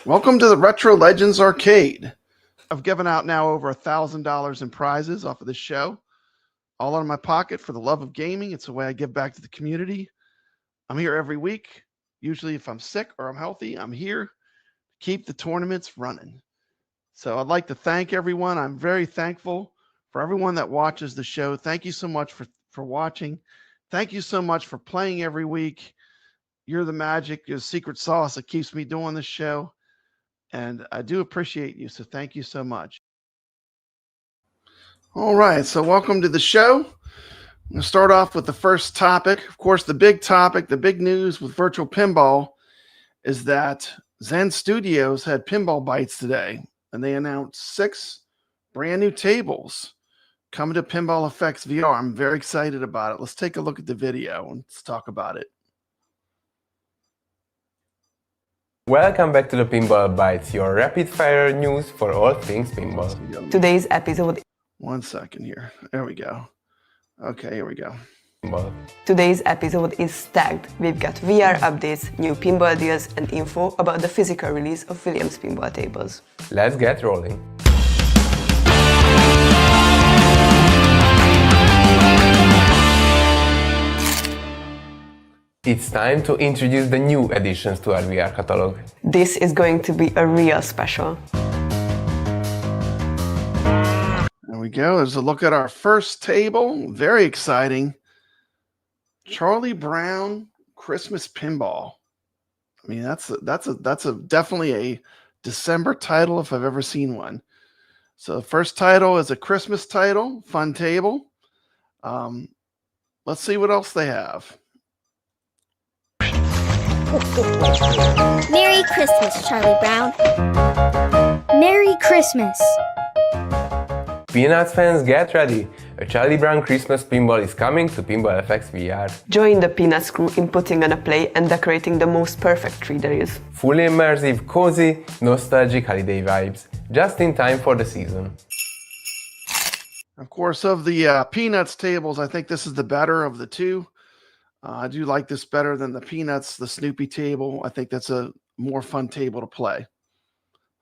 Welcome to the Retro Legends Arcade. I've given out now over $1,000 in prizes off of this show, all out of my pocket for the love of gaming. It's a way I give back to the community. I'm here every week. Usually if I'm sick or I'm healthy, I'm here to keep the tournaments running. So I'd like to thank everyone. I'm very thankful for everyone that watches the show. Thank you so much for watching. Thank you so much for playing every week. You're the magic, you're the secret sauce that keeps me doing this show. And I do appreciate you, so thank you so much. All right, so welcome to the show. I'm going to start off with the first topic. Of course, the big topic, the big news with virtual pinball is that Zen Studios had pinball bites today, and they announced 6 brand new tables coming to Pinball FX VR. I'm very excited about it. Let's take a look at the video and let's talk about it. Welcome back to the Pinball Bites, your rapid-fire news for all things pinball. Today's episode... One second here. There we go. Okay, here we go. Pinball. Today's episode is stacked. We've got VR updates, new pinball deals, and info about the physical release of Williams pinball tables. Let's get rolling. It's time to introduce the new additions to our VR catalog. This is going to be a real special. There we go. There's a look at our first table. Very exciting. Charlie Brown Christmas Pinball. I mean, that's definitely a December title if I've ever seen one. So the first title is a Christmas title, fun table. Let's see what else they have. Merry Christmas, Charlie Brown. Merry Christmas. Peanuts fans, get ready! A Charlie Brown Christmas pinball is coming to Pinball FX VR. Join the Peanuts crew in putting on a play and decorating the most perfect tree there is. Fully immersive, cozy, nostalgic holiday vibes, just in time for the season. Of course, of the Peanuts tables, I think this is the better of the two. I do like this better than the Peanuts, the Snoopy table. I think that's a more fun table to play.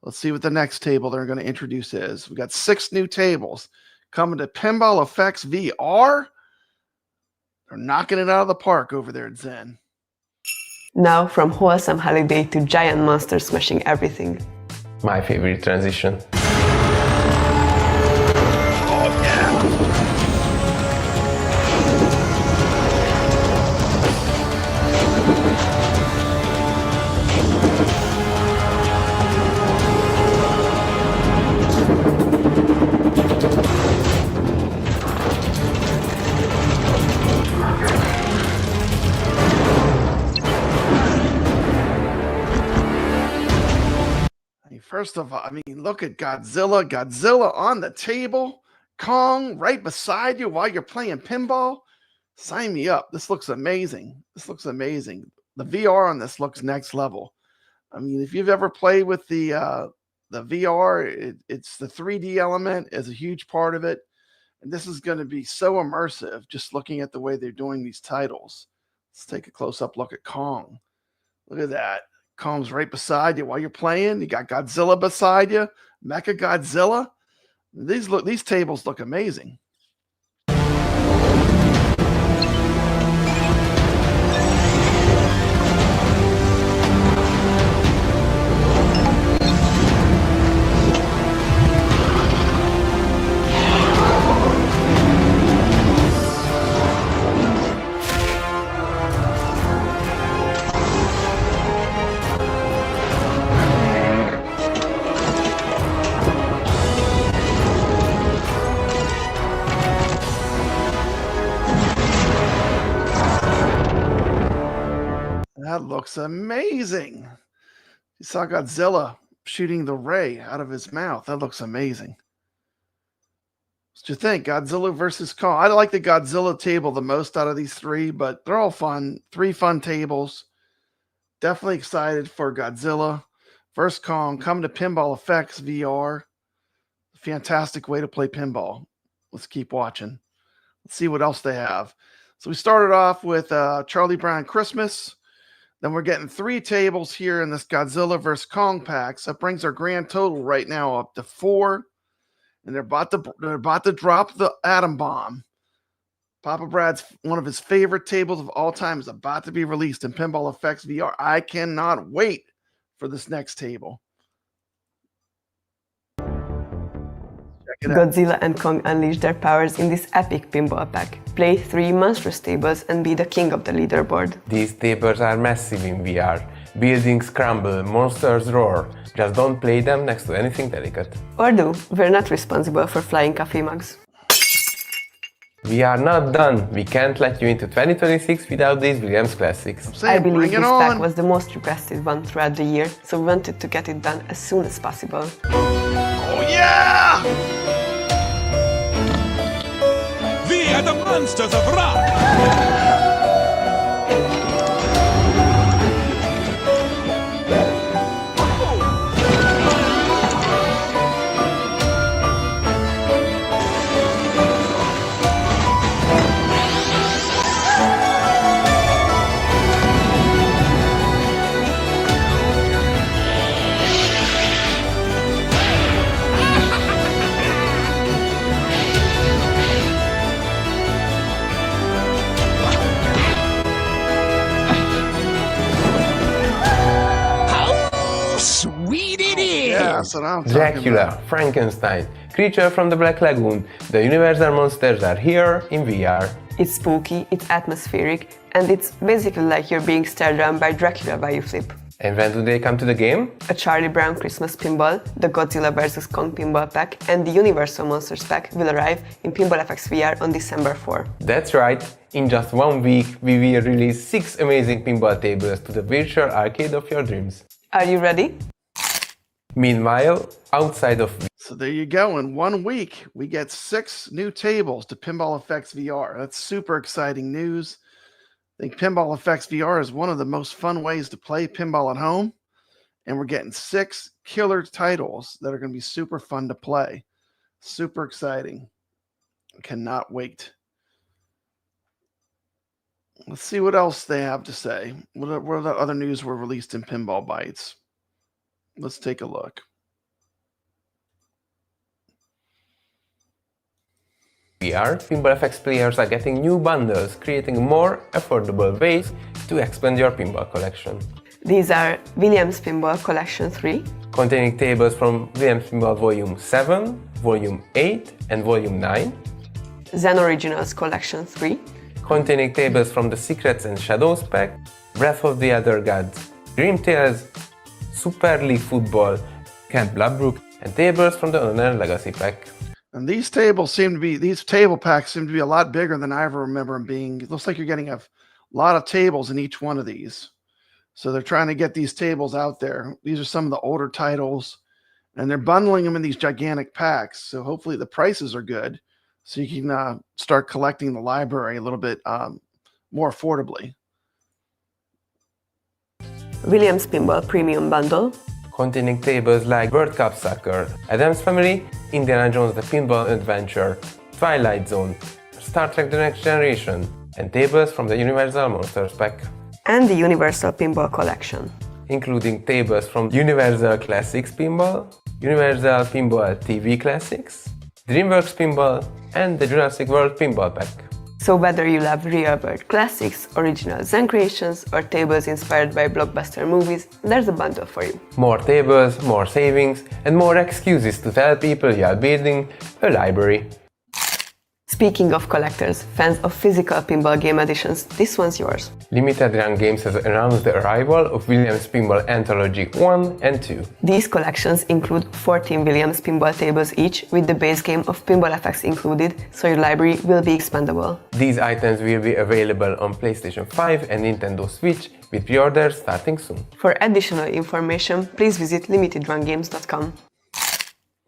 Let's see what the next table they're going to introduce is. We got 6 new tables coming to Pinball FX VR. They're knocking it out of the park over there at Zen. Now, from wholesome holiday to giant monsters smashing everything. My favorite transition. First of all, I mean, look at Godzilla. Godzilla on the table. Kong right beside you while you're playing pinball. Sign me up. This looks amazing. This looks amazing. The VR on this looks next level. I mean, if you've ever played with the VR, it's the 3D element is a huge part of it. And this is going to be so immersive just looking at the way they're doing these titles. Let's take a close-up look at Kong. Look at that. Kong's right beside you while you're playing. You got Godzilla beside you, Mecha Godzilla. These tables look amazing. That looks amazing. You saw Godzilla shooting the ray out of his mouth. That looks amazing. What do you think? Godzilla versus Kong. I like the Godzilla table the most out of these 3, but they're all fun. 3 fun tables. Definitely excited for Godzilla versus Kong. Come to Pinball FX VR. Fantastic way to play pinball. Let's keep watching. Let's see what else they have. So we started off with Charlie Brown Christmas. Then we're getting 3 tables here in this Godzilla vs. Kong pack. So that brings our grand total right now up to 4. And they're about to drop the atom bomb. Papa Brad's one of his favorite tables of all time is about to be released in Pinball FX VR. I cannot wait for this next table. Check it out. Godzilla and Kong unleash their powers in this epic pinball pack. Play 3 monstrous tables and be the king of the leaderboard. These tables are massive in VR. Buildings crumble, monsters roar. Just don't play them next to anything delicate. Or do, we're not responsible for flying coffee mugs. We are not done. We can't let you into 2026 without these Williams classics. I believe bring this it pack on. was the most requested one throughout the year, so we wanted to get it done as soon as possible. Oh yeah! We are the monsters of rock! That's what I'm talking Dracula, about. Frankenstein, Creature from the Black Lagoon, the Universal monsters are here in VR. It's spooky, it's atmospheric, and it's basically like you're being stared down by Dracula while you flip. And when do they come to the game? A Charlie Brown Christmas pinball, the Godzilla vs. Kong pinball pack, and the Universal Monsters pack will arrive in Pinball FX VR on December 4. That's right, in just 1 week we will release 6 amazing pinball tables to the virtual arcade of your dreams. Are you ready? Meanwhile, outside of So there you go. In 1 week, we get 6 new tables to Pinball FX VR. That's super exciting news. I think Pinball FX VR is one of the most fun ways to play pinball at home. And we're getting 6 killer titles that are going to be super fun to play. Super exciting. Cannot wait. Let's see what else they have to say. What other news were released in Pinball Bites? Let's take a look. VR, Pinball FX players are getting new bundles, creating more affordable ways to expand your pinball collection. These are Williams Pinball Collection 3, Containing tables from Williams Pinball Volume 7, Volume 8 and Volume 9. Zen Originals Collection 3, Containing tables from the Secrets and Shadows pack, Breath of the Other Gods, Dream Tales, Super League Football, Camp Bloodbrook, and tables from the Honor Legacy pack. And these table packs seem to be a lot bigger than I ever remember them being. It looks like you're getting a lot of tables in each one of these. So they're trying to get these tables out there. These are some of the older titles, and they're bundling them in these gigantic packs. So hopefully the prices are good, so you can start collecting the library a little bit more affordably. Williams Pinball Premium Bundle, Containing tables like World Cup Soccer, Addams Family, Indiana Jones The Pinball Adventure, Twilight Zone, Star Trek The Next Generation, and tables from the Universal Monsters pack, and the Universal Pinball Collection. including tables from Universal Classics Pinball, Universal Pinball TV Classics, DreamWorks Pinball, and the Jurassic World Pinball pack. So whether you love real-world classics, original Zen creations, or tables inspired by blockbuster movies, there's a bundle for you. More tables, more savings, and more excuses to tell people you are building a library. Speaking of collectors, fans of physical pinball game editions, this one's yours. Limited Run Games has announced the arrival of Williams Pinball Anthology 1 and 2. These collections include 14 Williams pinball tables each, with the base game of Pinball FX included, so your library will be expandable. These items will be available on PlayStation 5 and Nintendo Switch, with pre-orders starting soon. For additional information, please visit limitedrungames.com.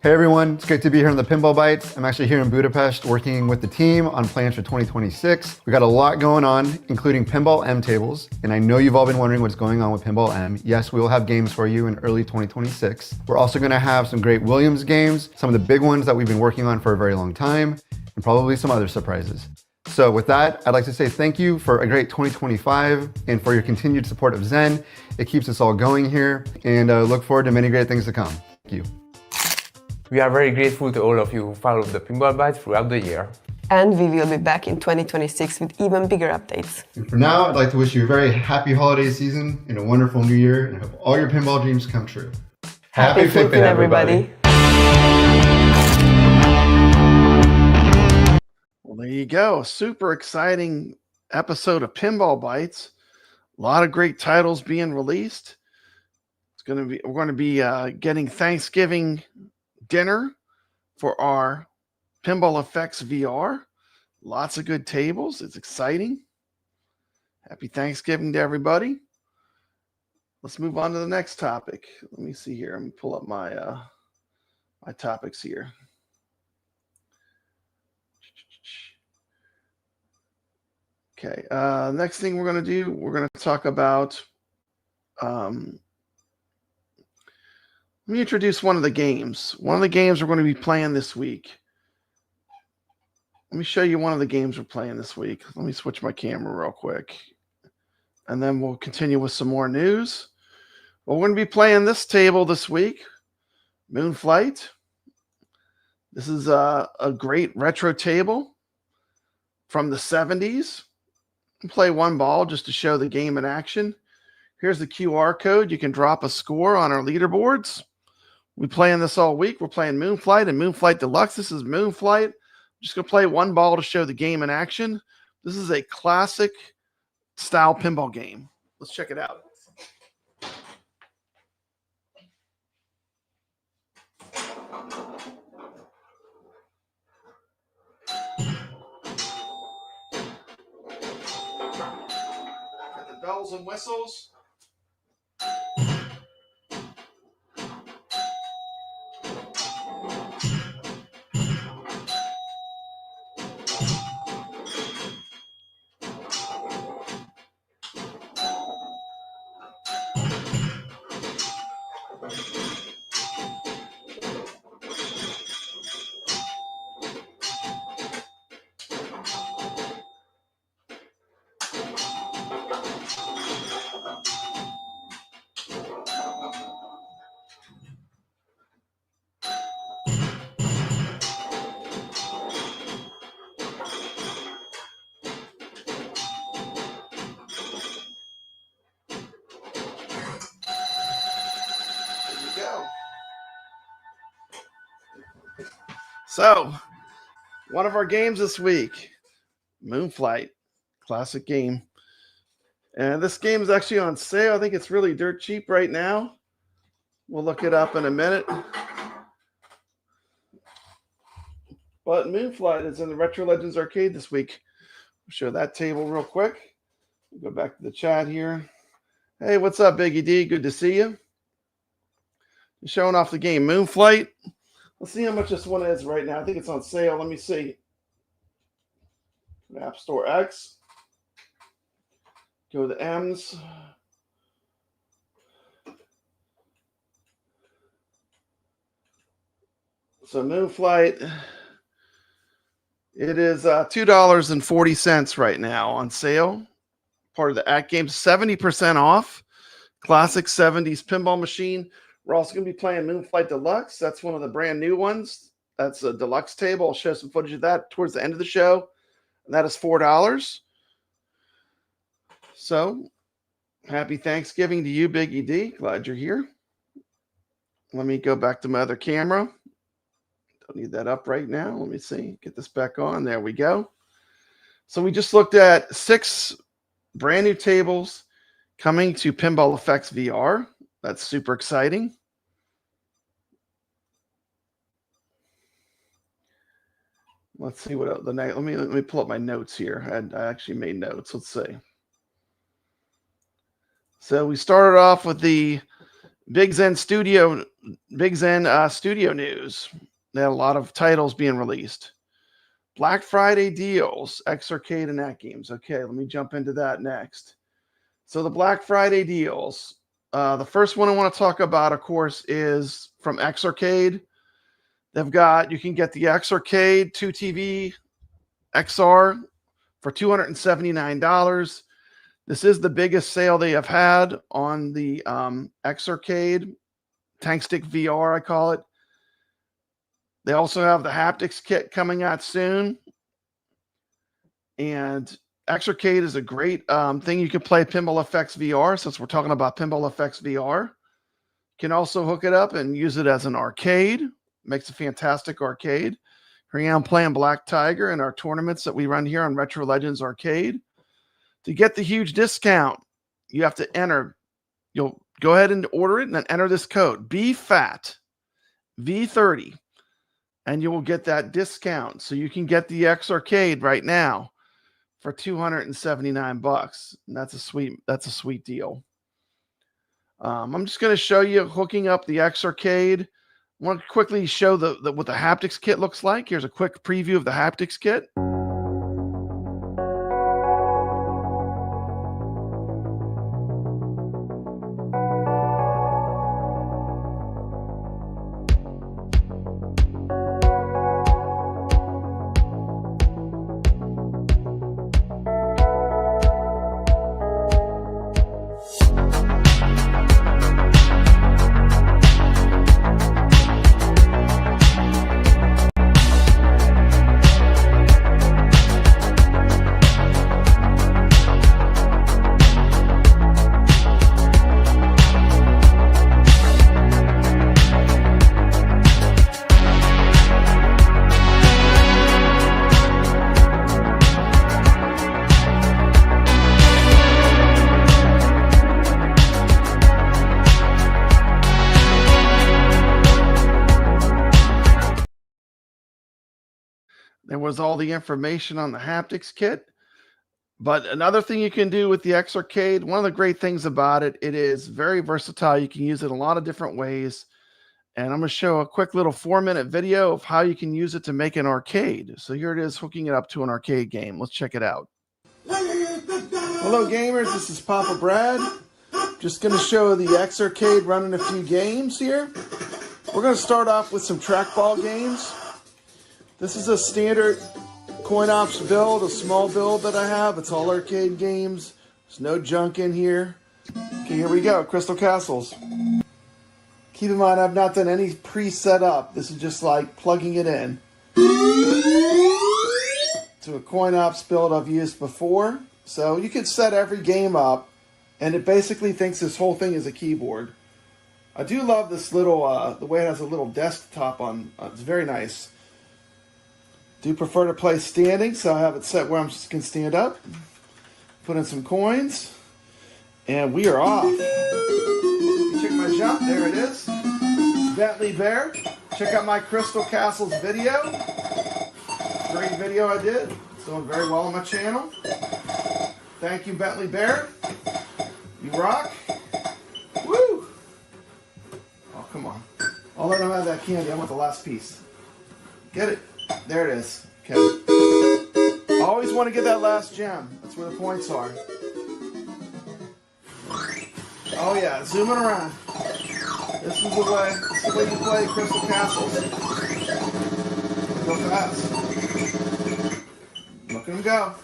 Hey everyone, it's great to be here on the Pinball Bites. I'm actually here in Budapest working with the team on plans for 2026. We got a lot going on, including Pinball M tables, and I know you've all been wondering what's going on with Pinball M. Yes, we will have games for you in early 2026. We're also going to have some great Williams games, some of the big ones that we've been working on for a very long time, and probably some other surprises. So with that, I'd like to say thank you for a great 2025 and for your continued support of Zen. It keeps us all going here, and look forward to many great things to come. Thank you. We are very grateful to all of you who followed the Pinball Bites throughout the year. And we will be back in 2026 with even bigger updates. And for now, I'd like to wish you a very happy holiday season and a wonderful new year, and I hope all your pinball dreams come true. Happy flipping, everybody. Well, there you go. Super exciting episode of Pinball Bites. A lot of great titles being released. We're going to be getting Thanksgiving dinner for our Pinball FX VR. Lots of good tables. It's exciting. Happy Thanksgiving to everybody. Let's move on to the next topic. Let me see here. Let me pull up my my topics here. Okay. Next thing we're going to do, we're going to talk about. Let me introduce one of the games. One of the games we're going to be playing this week. Let me show you one of the games we're playing this week. Let me switch my camera real quick. And then we'll continue with some more news. Well, we're going to be playing this table this week. Moonflight. This is a great retro table from the 70s. Play one ball just to show the game in action. Here's the QR code. You can drop a score on our leaderboards. We're playing this all week. We're playing Moonflight and Moonflight Deluxe. This is Moonflight. Just going to play one ball to show the game in action. This is a classic style pinball game. Let's check it out. Got the bells and whistles. So, one of our games this week, Moonflight, classic game. And this game is actually on sale. I think it's really dirt cheap right now. We'll look it up in a minute. But Moonflight is in the Retro Legends Arcade this week. I'll show that table real quick. We'll go back to the chat here. Hey, what's up, Biggie D? Good to see you. Just showing off the game, Moonflight. Let's see how much this one is right now. I think it's on sale. Let me see. App Store X. Go to the M's. So Moonflight, it is $2.40 right now on sale. Part of the AtGames, 70% off. Classic 70s pinball machine. We're also going to be playing Moonflight Deluxe. That's one of the brand new ones. That's a deluxe table. I'll show some footage of that towards the end of the show. And that is $4. So, happy Thanksgiving to you, Biggie D. Glad you're here. Let me go back to my other camera. Don't need that up right now. Let me see. Get this back on. There we go. So we just looked at 6 brand new tables coming to Pinball FX VR. That's super exciting. Let's see what else. Let me pull up my notes here. I actually made notes. Let's see. So we started off with the Big Zen Studio news. They had a lot of titles being released. Black Friday deals, X Arcade and AtGames. Okay, let me jump into that next. So the Black Friday deals. The first one I want to talk about, of course, is from X Arcade. You can get the X Arcade 2TV XR for $279. This is the biggest sale they have had on the X-Arcade Tank Stick VR, I call it. They also have the haptics kit coming out soon. And X-Arcade is a great thing. You can play Pinball FX VR, since we're talking about Pinball FX VR. You can also hook it up and use it as an arcade. Makes a fantastic arcade. Here I am playing Black Tiger in our tournaments that we run here on Retro Legends Arcade. To get the huge discount, you have to enter. You'll go ahead and order it and then enter this code, BFAT, V30, and you will get that discount. So you can get the X-Arcade right now for $279. And that's a sweet deal. I'm just going to show you hooking up the X-Arcade. I want to quickly show what the haptics kit looks like. Here's a quick preview of the haptics kit. There was all the information on the haptics kit. But another thing you can do with the X-Arcade, one of the great things about it, it is very versatile. You can use it in a lot of different ways. And I'm going to show a quick little 4-minute video of how you can use it to make an arcade. So here it is, hooking it up to an arcade game. Let's check it out. Hello gamers, this is Papa Brad. Just going to show the X-Arcade running a few games here. We're going to start off with some trackball games. This is a standard coin ops build, a small build that I have. It's all arcade games. There's no junk in here. Okay, here we go. Crystal Castles. Keep in mind, I've not done any pre-set up. This is just like plugging it in to a coin ops build I've used before. So you could set every game up, and it basically thinks this whole thing is a keyboard. I do love this little, the way it has a little desktop on. It's very nice. Do prefer to play standing, so I have it set where I can stand up. Put in some coins, and we are off. Check my jump, there it is. Bentley Bear. Check out my Crystal Castles video. Great video I did. It's doing very well on my channel. Thank you, Bentley Bear. You rock. Woo! Oh, come on. I'll let him have that candy. I want the last piece. Get it. There it is. Okay. I always want to get that last gem. That's where the points are. Oh yeah, zooming around. This is the way you play Crystal Castles. Go fast. Look at them go.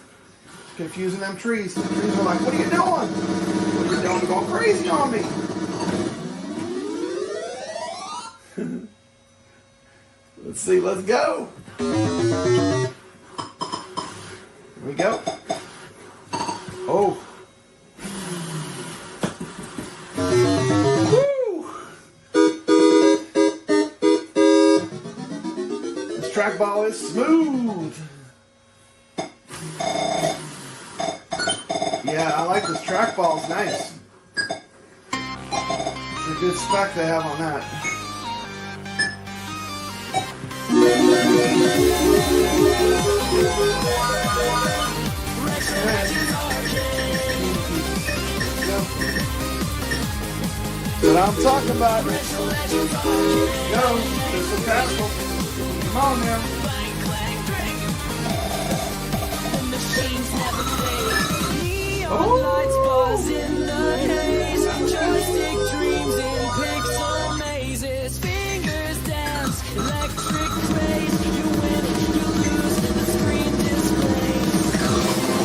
Confusing them trees. The trees are like, what are you doing? What are you doing? You're going crazy on me. Let's see, let's go. Here we go. Oh. Woo. This trackball is smooth. Yeah, I like this trackball. It's nice. It's a good spec they have on that. What I'm talking about. Go, Crystal Castle. Come on now. Lights in the haze, joystick dreams in pixel mazes, fingers dance, electric craze, you win, you lose, the screen displays.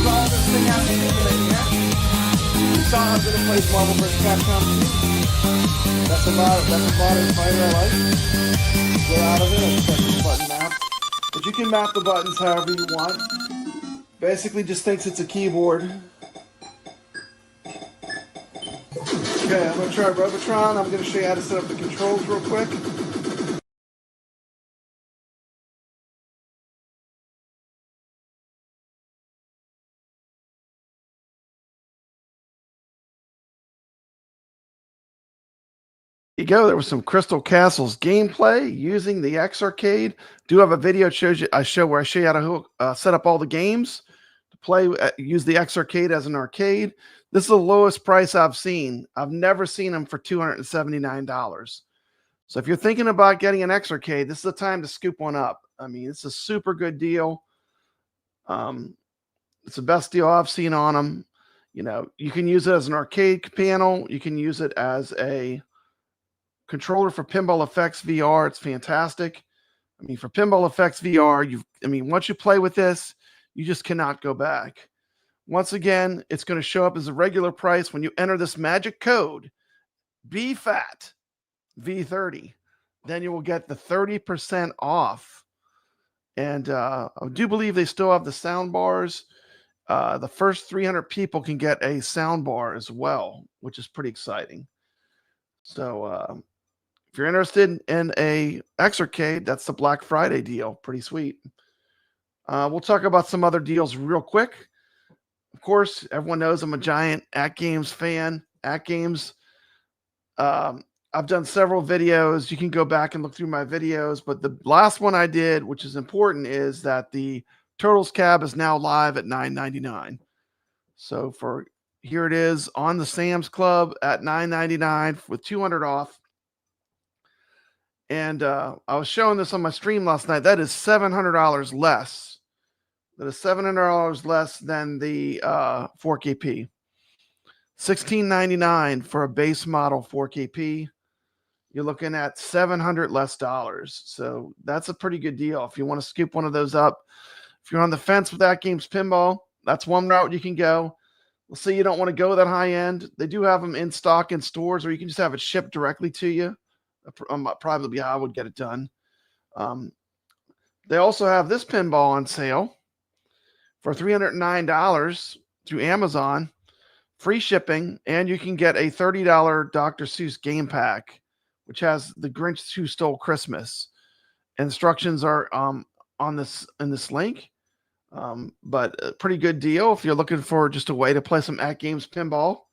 saw this thing happen here. You saw how good it plays Marvel vs. Capcom 2. That's about a fighter I like. Get out of it. I set this button map. But you can map the buttons however you want. Basically just thinks it's a keyboard. Okay, I'm going to try Robotron. I'm going to show you how to set up the controls real quick. You go. There was some Crystal Castles gameplay using the X Arcade. Do have a video that shows you. where I show you how to set up all the games to play. Use the X Arcade as an arcade. This is the lowest price I've seen. I've never seen them for $279. So if you're thinking about getting an X Arcade, this is the time to scoop one up. I mean, it's a super good deal. It's the best deal I've seen on them. You know, you can use it as an arcade panel. You can use it as a controller for Pinball FX VR. It's fantastic. I mean, for Pinball FX VR, once you play with this, you just cannot go back. Once again, it's going to show up as a regular price when you enter this magic code, BFAT V30. Then you will get the 30% off. And I do believe they still have the sound bars. The first 300 people can get a sound bar as well, which is pretty exciting. So if you're interested in a X Arcade, that's the Black Friday deal. Pretty sweet. We'll talk about some other deals real quick. Of course, everyone knows I'm a giant AtGames fan. AtGames, I've done several videos. You can go back and look through my videos. But the last one I did, which is important, is that the Turtles cab is now live at $9.99. So here it is on the Sam's Club at $9.99 with $200 off. And I was showing this on my stream last night. That is $700 less. That is $700 less than the 4KP. $16.99 for a base model 4KP. You're looking at $700 less. So that's a pretty good deal. If you want to scoop one of those up, if you're on the fence with AtGames Pinball, that's one route you can go. Let's say you don't want to go that high end. They do have them in stock in stores, or you can just have it shipped directly to you. Probably how I would get it done. They also have this pinball on sale for $309 through Amazon, free shipping, and you can get a $30 Dr. Seuss game pack, which has The Grinch Who Stole Christmas. Instructions are in this link, but a pretty good deal if you're looking for just a way to play some AtGames pinball.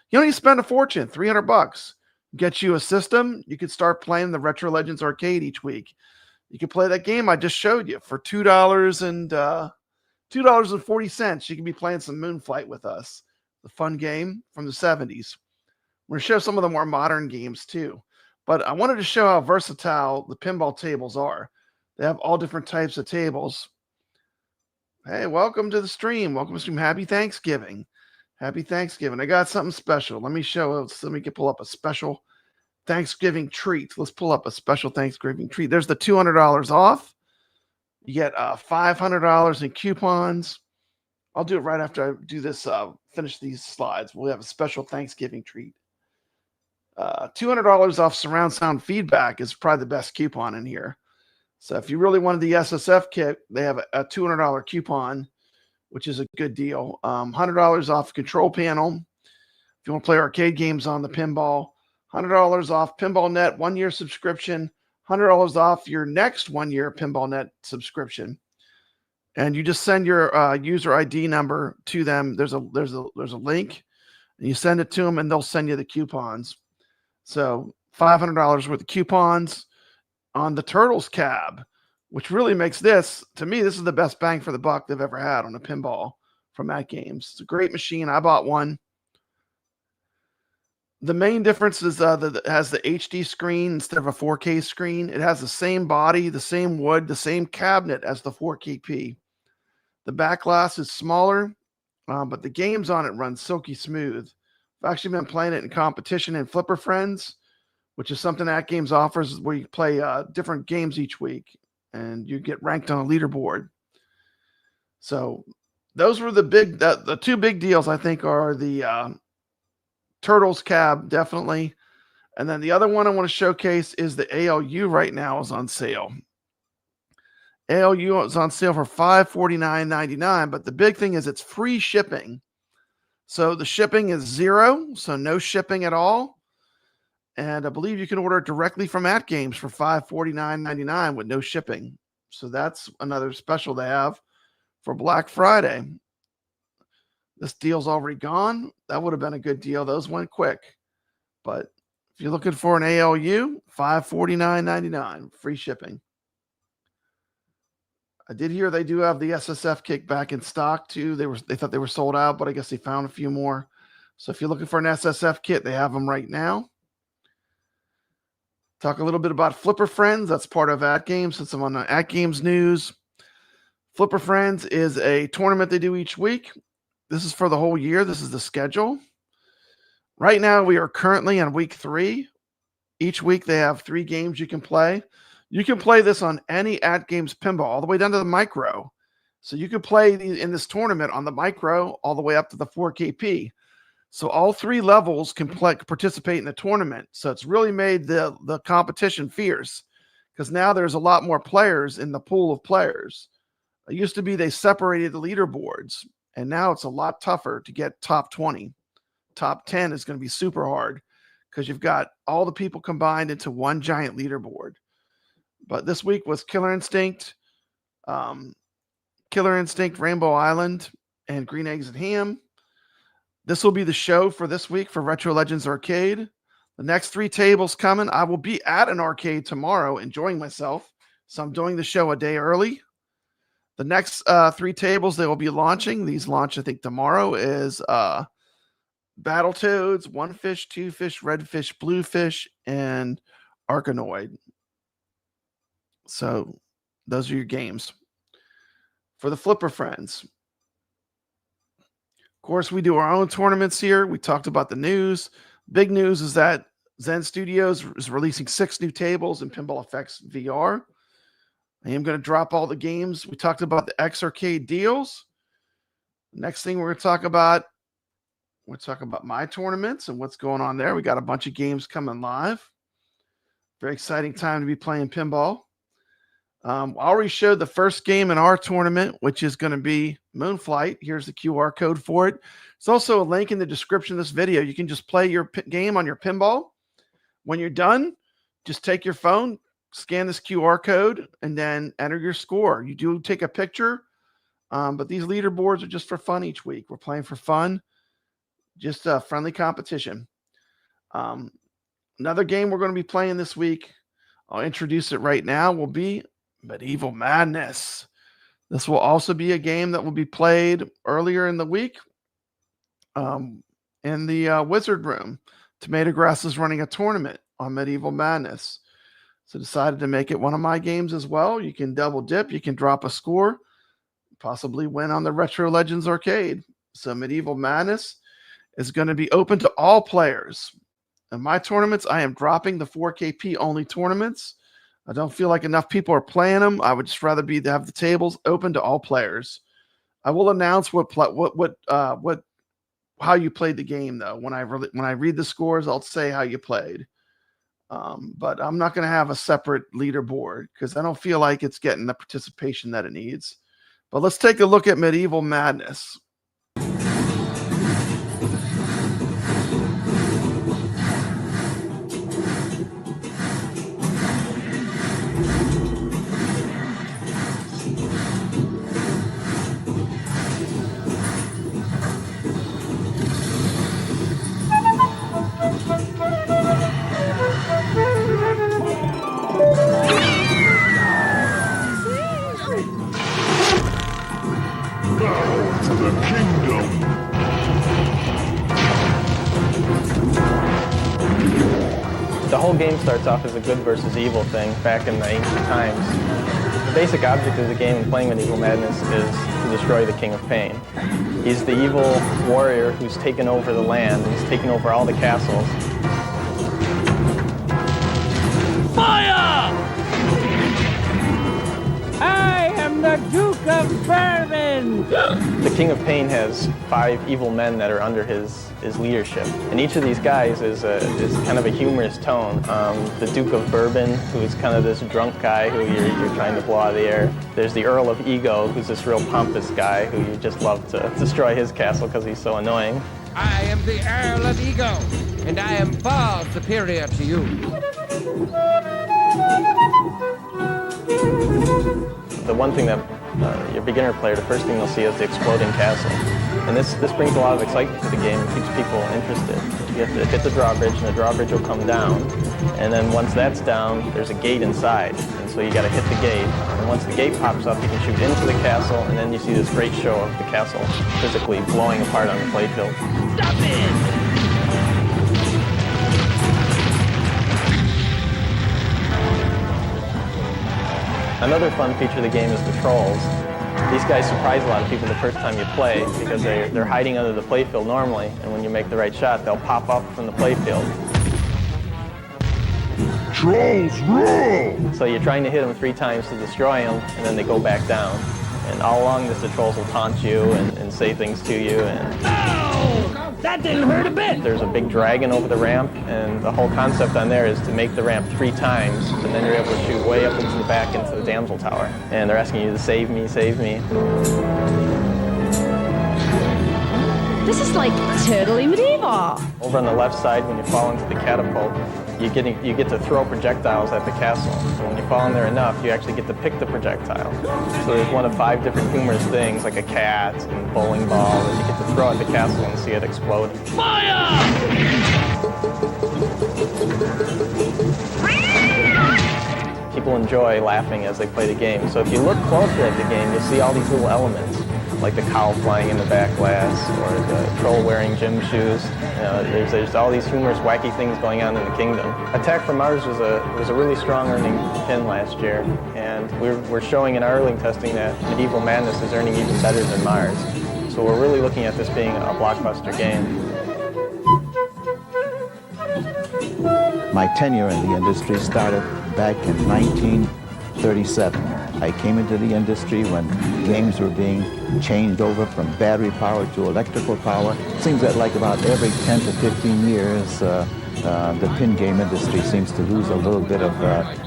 You don't need to spend a fortune, $300. Get you a system. You can start playing the Retro Legends arcade each week. You can play that game I just showed you for $2.40. You can be playing some Moonflight with us. The fun game from the 70s. We're going to show some of the more modern games too. But I wanted to show how versatile the pinball tables are. They have all different types of tables. Hey, welcome to the stream. Welcome to the stream. Happy Thanksgiving. Happy Thanksgiving. I got something special. Let me pull up a special Thanksgiving treat. Let's pull up a special Thanksgiving treat. There's the $200 off. You get $500 in coupons. I'll do it right after I do this, finish these slides. We'll have a special Thanksgiving treat. $200 off surround sound feedback is probably the best coupon in here. So if you really wanted the SSF kit, they have a $200 coupon, which is a good deal. $100 off control panel. If you want to play arcade games on the pinball, $100 off Pinball Net 1 year subscription, $100 off your next 1 year Pinball Net subscription. And you just send your user ID number to them. There's a link, and you send it to them, and they'll send you the coupons. So $500 worth of coupons on the Turtles cab, which really makes this, to me, this is the best bang for the buck they've ever had on a pinball from AtGames. It's a great machine. I bought one. The main difference is that it has the HD screen instead of a 4K screen. It has the same body, the same wood, the same cabinet as the 4KP. The back glass is smaller, but the games on it run silky smooth. I've actually been playing it in competition in Flipper Friends, which is something AtGames offers where you play different games each week and you get ranked on a leaderboard. So those were the two big deals. I think are the Turtles cab, definitely. And then the other one I want to showcase is the ALU right now is on sale. ALU is on sale for $549.99, but the big thing is it's free shipping. So the shipping is $0, so no shipping at all. And I believe you can order it directly from AtGames for $549.99 with no shipping. So that's another special they have for Black Friday. This deal's already gone. That would have been a good deal. Those went quick. But if you're looking for an ALU, $549.99, free shipping. I did hear they do have the SSF kick back in stock too. They thought they were sold out, but I guess they found a few more. So if you're looking for an SSF kit, they have them right now. Talk a little bit about Flipper Friends. That's part of AtGames. Since I'm on the AtGames news, Flipper Friends is a tournament they do each week. This is for the whole year. This is the schedule. Right now, we are currently on week 3. Each week, they have 3 games you can play. You can play this on any AtGames pinball, all the way down to the micro. So you can play in this tournament on the micro all the way up to the 4KP. So all 3 levels can participate in the tournament. So it's really made the competition fierce because now there's a lot more players in the pool of players. It used to be they separated the leaderboards, and now it's a lot tougher to get top 20. Top 10 is going to be super hard because you've got all the people combined into one giant leaderboard. But this week was Killer Instinct, Rainbow Island, and Green Eggs and Ham. This will be the show for this week for Retro Legends Arcade. The next 3 tables coming. I will be at an arcade tomorrow enjoying myself, so I'm doing the show a day early. The next 3 tables they will be launching, these launch I think tomorrow, is Battletoads, One Fish, Two Fish, Red Fish, Blue Fish, and Arkanoid. So those are your games. For the Flipper Friends, of course, we do our own tournaments here. We talked about the news. Big news is that Zen Studios is releasing 6 new tables in Pinball FX VR. I am going to drop all the games. We talked about the X Arcade deals. Next thing we're going to talk about my tournaments and what's going on there. We got a bunch of games coming live. Very exciting time to be playing pinball. I already showed the first game in our tournament, which is going to be Moonflight. Here's the QR code for it. There's also a link in the description of this video. You can just play your game on your pinball. When you're done, just take your phone, scan this QR code, and then enter your score. You do take a picture, but these leaderboards are just for fun each week. We're playing for fun, just a friendly competition. Another game we're going to be playing this week, I'll introduce it right now, will be Medieval Madness. This will also be a game that will be played earlier in the week in the Wizard Room. Tomato Grass is running a tournament on Medieval Madness. So decided to make it one of my games as well. You can double dip. You can drop a score, possibly win on the Retro Legends Arcade. So Medieval Madness is going to be open to all players. In my tournaments, I am dropping the 4KP only tournaments. I don't feel like enough people are playing them. I would just rather have the tables open to all players. I will announce how you played the game though. When I read the scores, I'll say how you played. But I'm not going to have a separate leaderboard because I don't feel like it's getting the participation that it needs. But let's take a look at Medieval Madness. The whole game starts off as a good versus evil thing back in the ancient times. The basic object of the game in playing Medieval Madness is to destroy the King of Pain. He's the evil warrior who's taken over the land. He's taken over all the castles. Fire! I am the Duke of Burnin. The King of Pain has 5 evil men that are under his leadership, and each of these guys is kind of a humorous tone. The Duke of Bourbon, who is kind of this drunk guy who you're trying to blow out of the air. There's the Earl of Ego, who's this real pompous guy who you just love to destroy his castle because he's so annoying. I am the Earl of Ego, and I am far superior to you. The one thing that your beginner player, the first thing they'll see is the exploding castle. And this brings a lot of excitement to the game and keeps people interested. You have to hit the drawbridge, and the drawbridge will come down. And then once that's down, there's a gate inside. And so you got to hit the gate. And once the gate pops up, you can shoot into the castle, and then you see this great show of the castle physically blowing apart on the playfield. Stop it! Another fun feature of the game is the trolls. These guys surprise a lot of people the first time you play because they're hiding under the playfield normally, and when you make the right shot, they'll pop up from the playfield. Trolls rule! So you're trying to hit them 3 times to destroy them, and then they go back down. And all along this, the trolls will taunt you and say things to you. And No! That didn't hurt a bit! there's a big dragon over the ramp, and the whole concept on there is to make the ramp 3 times, and then you're able to shoot way up into the back into the damsel tower. And they're asking you to save me, save me. This is like totally medieval. Over on the left side, when you fall into the catapult, you get to throw projectiles at the castle. So when you fall in there enough, you actually get to pick the projectile. So there's one of 5 different humorous things, like a cat and a bowling ball, that you get to throw at the castle and see it explode. Fire! People enjoy laughing as they play the game. So if you look closely at the game, you'll see all these little elements, like the cow flying in the back glass, or the troll wearing gym shoes. There's all these humorous, wacky things going on in the kingdom. Attack from Mars was a really strong earning pin last year, and we're showing in our early testing that Medieval Madness is earning even better than Mars. So we're really looking at this being a blockbuster game. My tenure in the industry started back in 1937. I came into the industry when games were being changed over from battery power to electrical power. It seems that like about every 10 to 15 years, the pin game industry seems to lose a little bit of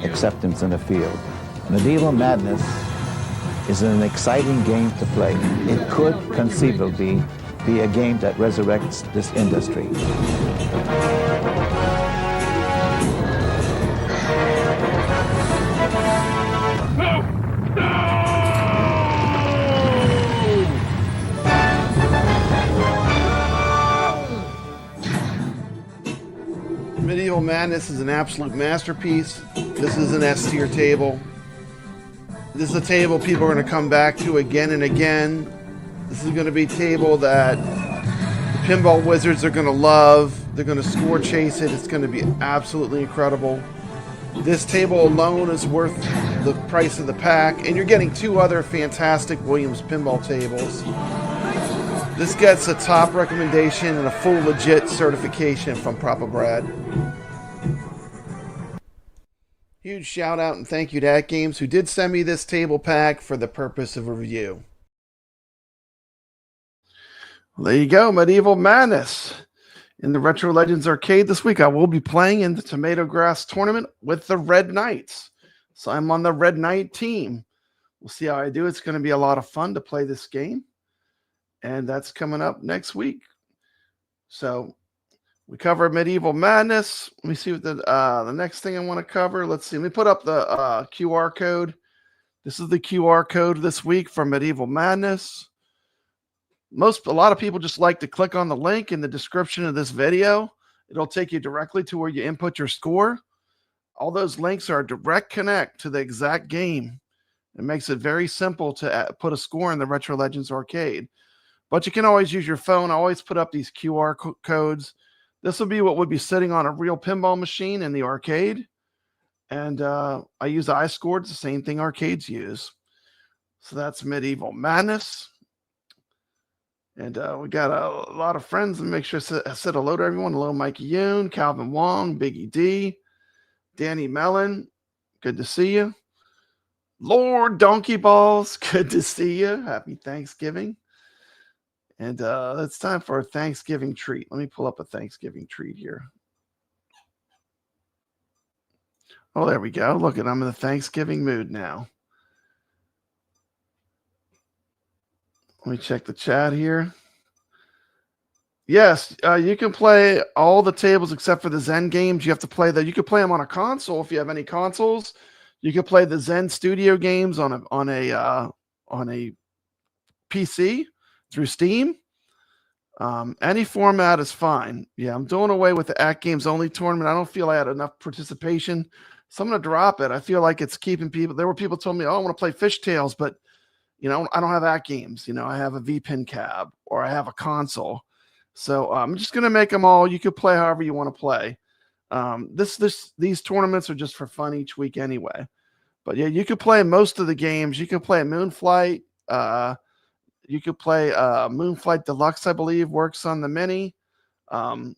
acceptance in the field. Medieval Madness is an exciting game to play. It could conceivably be a game that resurrects this industry. Medieval Madness is an absolute masterpiece. This is an S tier table. This is a table people are going to come back to again and again. This is going to be a table that the pinball wizards are going to love. They're going to score chase it. It's going to be absolutely incredible. This table alone is worth the price of the pack, and you're getting 2 other fantastic Williams pinball tables. This gets a top recommendation and a full legit certification from Proper Brad. Huge shout out and thank you to AtGames, who did send me this table pack for the purpose of review. Well, there you go, Medieval Madness. In the Retro Legends Arcade this week, I will be playing in the Tomato Grass Tournament with the Red Knights. So I'm on the Red Knight team. We'll see how I do. It's going to be a lot of fun to play this game. And that's coming up next week. So we covered Medieval Madness. Let me see what the next thing I want to cover. Let's see. Let me put up the QR code. This is the QR code this week for Medieval Madness. A lot of people just like to click on the link in the description of this video. It'll take you directly to where you input your score. All those links are a direct connect to the exact game. It makes it very simple to put a score in the Retro Legends Arcade. But you can always use your phone. I always put up these QR codes. This will be what would be sitting on a real pinball machine in the arcade. And I use iScored, the same thing arcades use. So that's Medieval Madness. And we got a lot of friends. And make sure I said hello to everyone. Hello, Mikey Yoon, Calvin Wong, Biggie D, Danny Mellon. Good to see you. Lord Donkey Balls, good to see you. Happy Thanksgiving. And it's time for a Thanksgiving treat. Let me pull up a Thanksgiving treat here. Oh, there we go. Look, I'm in the Thanksgiving mood now. Let me check the chat here. Yes, you can play all the tables except for the Zen games. You have to play you can play them on a console if you have any consoles. You can play the Zen Studio games on a PC through Steam. Any format is fine. Yeah, I'm doing away with the AtGames only tournament. I don't feel I had enough participation, so I'm gonna drop it. I feel like it's keeping people. There were people told me, "Oh, I want to play Fishtails," but I don't have AtGames. I have a VPin cab or I have a console. So I'm just gonna make them all. You could play however you want to play. These tournaments are just for fun each week anyway. But yeah, you could play most of the games. You could play Moonflight. You could play Moonflight Deluxe, I believe, works on the Mini. And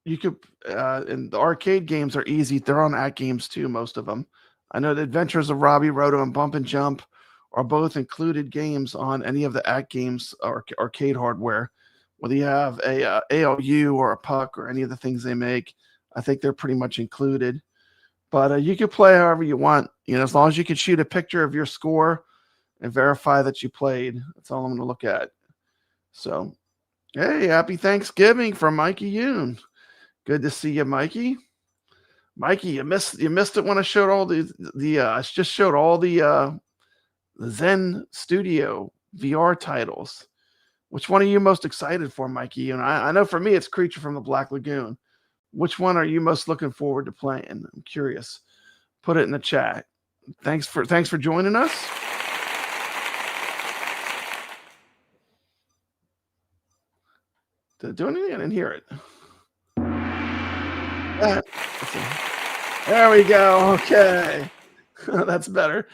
you could, and the arcade games are easy. They're on AtGames too, most of them. I know the Adventures of Robby, Roto, and Bump and Jump are both included games on any of the AtGames arcade hardware. Whether you have a ALU or a puck or any of the things they make, I think they're pretty much included. But you can play however you want, as long as you can shoot a picture of your score and verify that you played. That's all I'm going to look at. So, hey, happy Thanksgiving from Mikey Yoon. Good to see you, Mikey. Mikey, you missed it when I showed all I just showed all the Zen Studio VR titles. Which one are you most excited for, Mikey? And I know for me it's Creature from the Black Lagoon. Which one are you most looking forward to playing? I'm curious. Put it in the chat. Thanks for joining us. Did it do anything? I didn't hear it. There we go. Okay. That's better.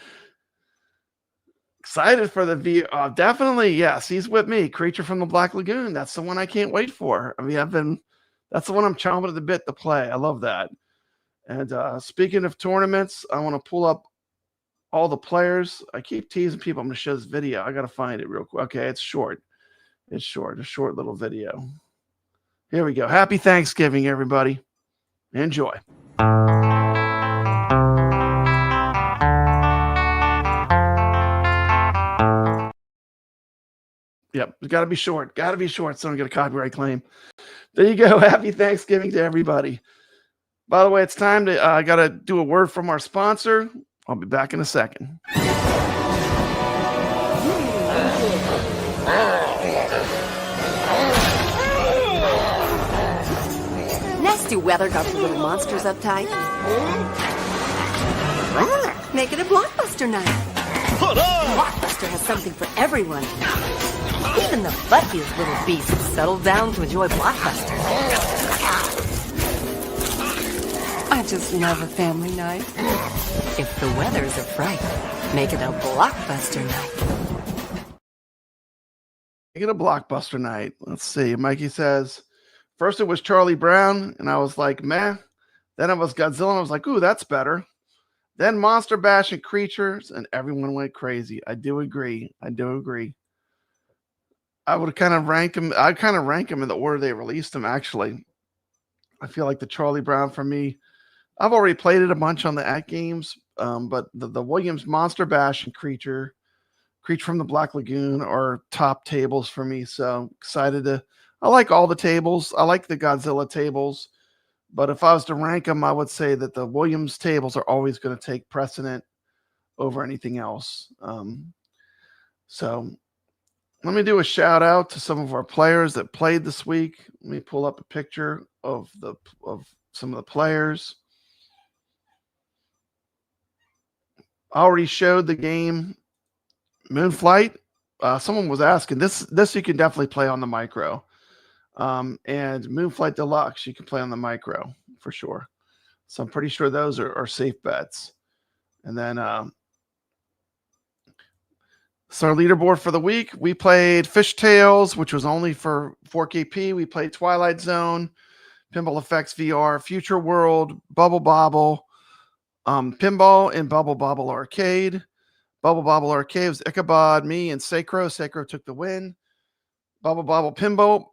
Excited for the VR. Definitely, yes. He's with me. Creature from the Black Lagoon. That's the one I can't wait for. I mean, that's the one I'm chomping at the bit to play. I love that. And speaking of tournaments, I want to pull up all the players. I keep teasing people. I'm going to show this video. I got to find it real quick. Okay, it's short. It's short. A short little video. Here we go. Happy Thanksgiving, everybody. Enjoy. Yep, it's got to be short. Got to be short so I don't get a copyright claim. There you go. Happy Thanksgiving to everybody. By the way, it's time to, I got to do a word from our sponsor. I'll be back in a second. Nasty weather got the little monsters uptight. Make it a blockbuster night. Blockbuster has something for everyone. Even the buttiest little beasts settle down to enjoy Blockbuster. I just love a family night. If the weather's a fright, make it a Blockbuster night. Make it a Blockbuster night. Let's see. Mikey says, first it was Charlie Brown, and I was like, meh. Then it was Godzilla, and I was like, ooh, that's better. Then Monster Bash and Creatures, and everyone went crazy. I do agree. I would kind of rank them. I'd kind of rank them in the order they released them, actually. I feel like the Charlie Brown for me, I've already played it a bunch on the AtGames, but the Williams Monster Bash and Creature from the Black Lagoon are top tables for me. So excited to, I like all the tables. I like the Godzilla tables, but if I was to rank them, I would say that the Williams tables are always going to take precedent over anything else. So let me do a shout out to some of our players that played this week. Let me pull up a picture of some of the players. I already showed the game Moonflight. Someone was asking this you can definitely play on the micro. And Moonflight Deluxe you can play on the micro for sure. So I'm pretty sure those are safe bets. And then so our leaderboard for the week, we played Fishtails, which was only for 4KP. We played Twilight Zone, Pinball FX VR, Future World, Bubble Bobble, Pinball in Bubble Bobble Arcade. Bubble Bobble Arcade was Ichabod, me, and Sacro. Sacro took the win. Bubble Bobble Pinball.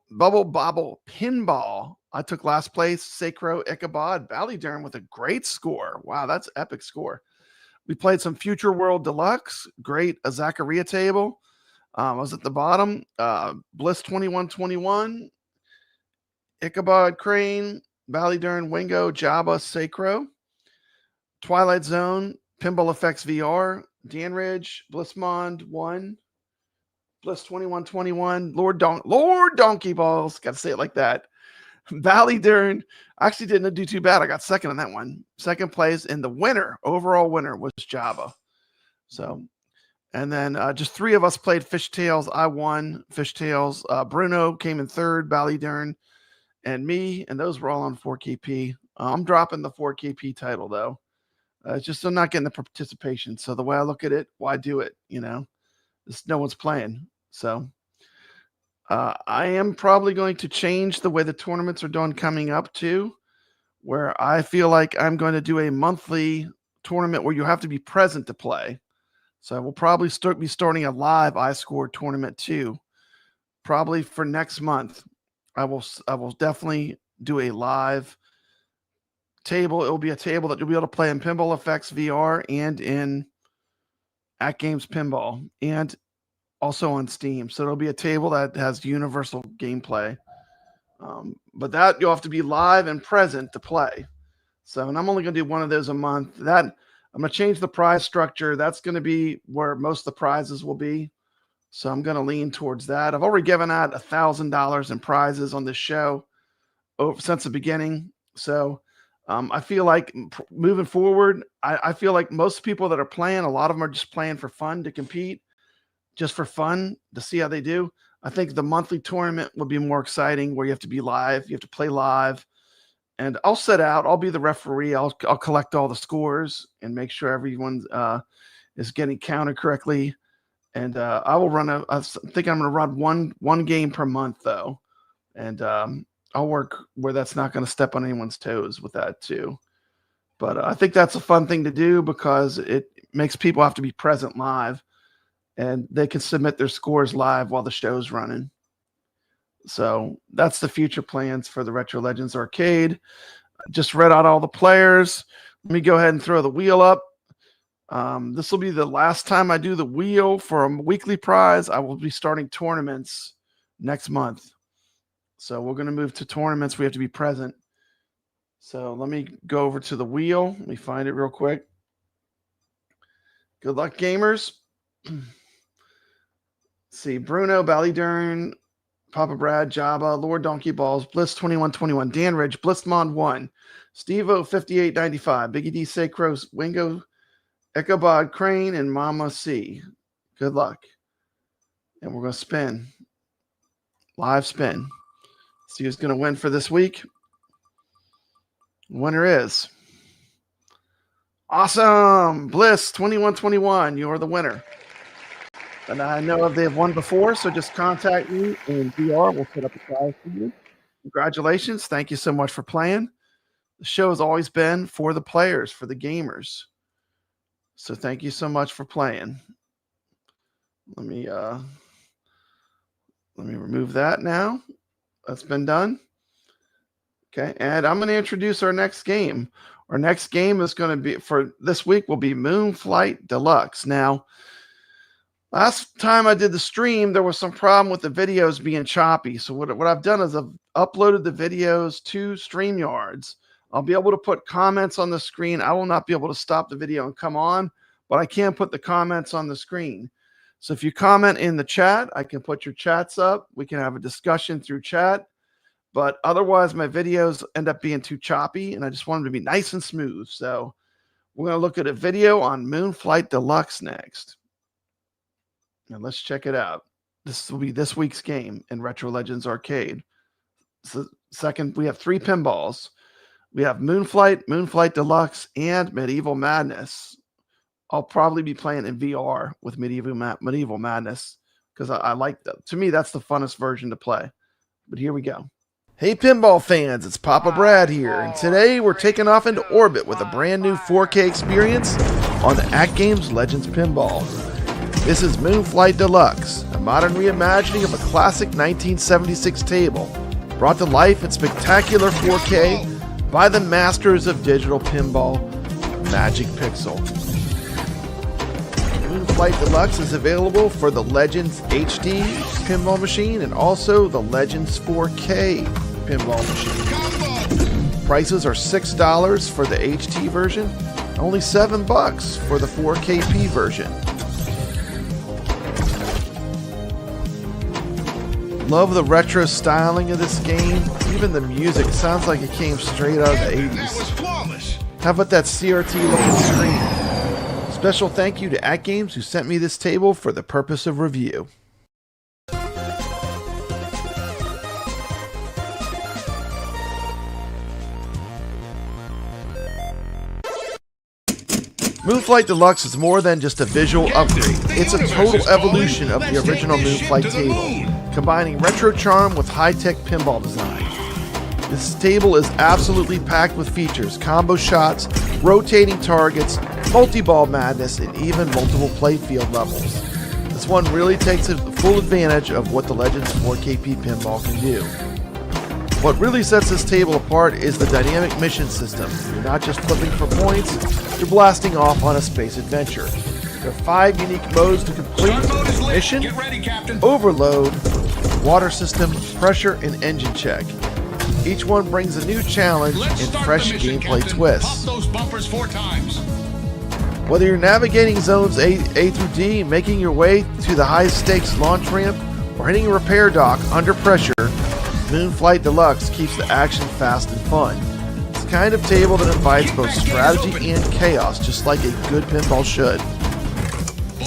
I took last place. Sacro, Ichabod, Ballydurn with a great score. Wow, that's epic score. We played some Future World Deluxe. Great Zaccaria table. I was at the bottom. Bliss 2121. Ichabod, Crane, Ballydurn, Wingo, Jabba, Sacro. Twilight Zone, Pinball FX VR, Danridge, Blissmond 1, Bliss 2121, Lord Donkey Balls, got to say it like that. Ballydurn, I actually didn't do too bad. I got second on that one. Second place, and the winner, overall winner, was Jabba. So, and then just three of us played Fishtails. I won Fishtails. Bruno came in third, Ballydurn, and me, and those were all on 4KP. I'm dropping the 4KP title, though. It's just I'm not getting the participation. So the way I look at it, why do it? You know, no one's playing. So I am probably going to change the way the tournaments are done coming up too, where I feel like I'm going to do a monthly tournament where you have to be present to play. So we'll probably be starting a live iScored tournament too, probably for next month. I will definitely do a live table. It will be a table that you'll be able to play in Pinball FX VR and in AtGames Pinball and also on Steam. So it'll be a table that has universal gameplay. But that you'll have to be live and present to play. So, and I'm only going to do one of those a month. That I'm going to change the prize structure. That's going to be where most of the prizes will be. So I'm going to lean towards that. I've already given out $1,000 in prizes on this show since the beginning. So I feel like moving forward, I feel like most people that are playing, a lot of them are just playing for fun to compete, just for fun to see how they do. I think the monthly tournament will be more exciting where you have to be live. You have to play live. And I'll set out. I'll be the referee. I'll collect all the scores and make sure everyone is getting counted correctly. And I will run I think I'm going to run one game per month, though. And I'll work where that's not going to step on anyone's toes with that too. But I think that's a fun thing to do because it makes people have to be present live and they can submit their scores live while the show's running. So that's the future plans for the Retro Legends Arcade. Just read out all the players. Let me go ahead and throw the wheel up. This will be the last time I do the wheel for a weekly prize. I will be starting tournaments next month. So we're going to move to tournaments. We have to be present. So let me go over to the wheel. Let me find it real quick. Good luck, gamers. Let's see, Bruno, Ballydurn, Papa Brad, Jabba, Lord Donkey Balls, Bliss 2121, Dan Ridge, Blissmon 1, Steve-O 5895, Biggie D Sacros, Wingo, Ichabod Crane, and Mama C. Good luck. And we're going to spin. Live spin. See who's going to win for this week. Winner is awesome. Bliss 2121. You're the winner. And I know if they've won before, so just contact me in VR. We'll put up a prize for you. Congratulations. Thank you so much for playing. The show has always been for the players, for the gamers. So thank you so much for playing. Let me remove that now. That's been done. Okay, and I'm going to introduce our next game. Our next game is going to be, for this week, will be Moonflight Deluxe. Now, last time I did the stream, there was some problem with the videos being choppy. So what I've done is I've uploaded the videos to StreamYards. I'll be able to put comments on the screen. I will not be able to stop the video and come on, but I can put the comments on the screen. So if you comment in the chat, I can put your chats up. We can have a discussion through chat. But otherwise, my videos end up being too choppy, and I just want them to be nice and smooth. So we're going to look at a video on Moonflight Deluxe next. And let's check it out. This will be this week's game in Retro Legends Arcade. So second, we have 3 pinballs. We have Moonflight, Moonflight Deluxe, and Medieval Madness. I'll probably be playing in VR with Medieval Madness because I like that. To me, that's the funnest version to play. But here we go. Hey pinball fans, it's Papa Brad here, and today we're taking off into orbit with a brand new 4K experience on the AtGames Legends Pinball. This is Moonflight Deluxe, a modern reimagining of a classic 1976 table, brought to life in spectacular 4K by the masters of digital pinball, Magic Pixel. Moonflight Deluxe is available for the Legends HD pinball machine and also the Legends 4K pinball machine. Prices are $6 for the HD version, only $7 for the 4KP version. Love the retro styling of this game. Even the music sounds like it came straight out of the 80s. How about that CRT looking screen? Special thank you to AtGames who sent me this table for the purpose of review. Moonflight Deluxe is more than just a visual upgrade. It's a total evolution of the original Moonflight table, combining retro charm with high-tech pinball design. This table is absolutely packed with features, combo shots, rotating targets, multi-ball madness, and even multiple playfield levels. This one really takes full advantage of what the Legends 4KP pinball can do. What really sets this table apart is the dynamic mission system. You're not just flipping for points, you're blasting off on a space adventure. There are 5 unique modes to complete: mission, overload, water system, pressure, and engine check. Each one brings a new challenge and fresh gameplay twists. Whether you're navigating zones A through D, making your way to the high-stakes launch ramp, or hitting a repair dock under pressure, Moonflight Deluxe keeps the action fast and fun. It's the kind of table that invites both strategy and chaos, just like a good pinball should.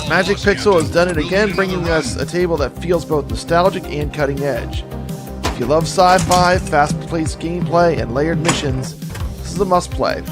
Magic Pixel has done it again, bringing us a table that feels both nostalgic and cutting edge. If you love sci-fi, fast-paced gameplay, and layered missions, this is a must-play.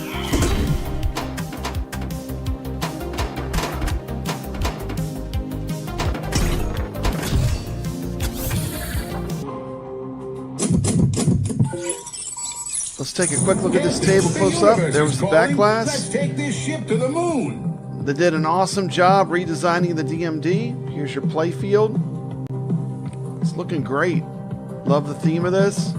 Let's take a quick look at this table close up. There was the back glass. Let's take this ship to the moon. They did an awesome job redesigning the DMD. Here's your play field. It's looking great. Love the theme of this.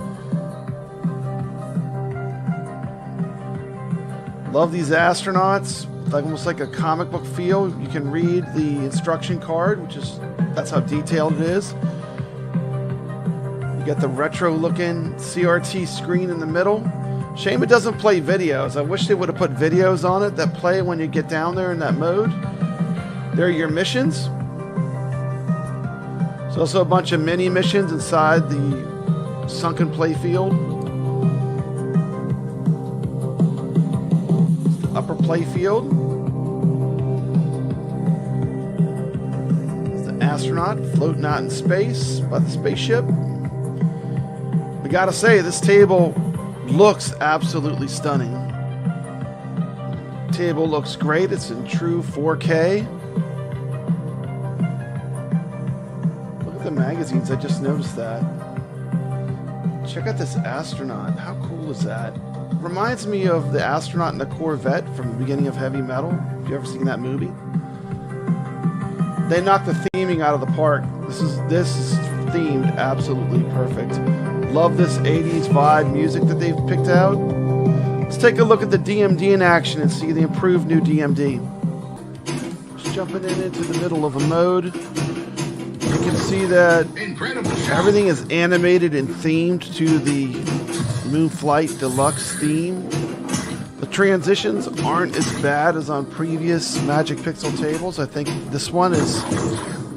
Love these astronauts. Like almost like a comic book feel. You can read the instruction card, that's how detailed it is. You got the retro looking CRT screen in the middle. Shame it doesn't play videos. I wish they would have put videos on it that play when you get down there in that mode. There are your missions. There's also a bunch of mini missions inside the sunken play field. The upper play field. There's the astronaut floating out in space by the spaceship. We gotta say, this table looks absolutely stunning. Table looks great. It's in true 4K. Look at the magazines. I just noticed that. Check out this astronaut. How cool is that? Reminds me of the astronaut in the Corvette from the beginning of Heavy Metal. Have you ever seen that movie? They knocked the theming out of the park. This is themed absolutely perfect. Love this 80s vibe music that they've picked out. Let's take a look at the DMD in action and see the improved new DMD. Just jumping into the middle of a mode. You can see that everything is animated and themed to the Moonflight Deluxe theme. The transitions aren't as bad as on previous Magic Pixel tables. I think this one is...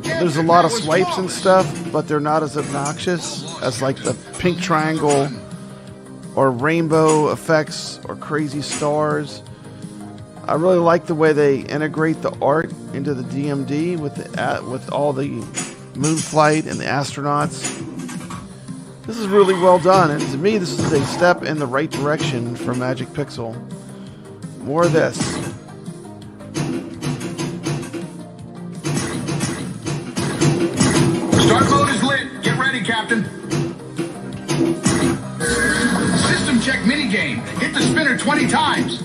There's a lot of swipes and stuff, but they're not as obnoxious as like the pink triangle or rainbow effects or crazy stars. I really like the way they integrate the art into the DMD with all the Moonflight and the astronauts. This is really well done, and to me this is a step in the right direction for Magic Pixel. More of this. Start mode is lit. Get ready, Captain. time check minigame. Hit the spinner 20 times.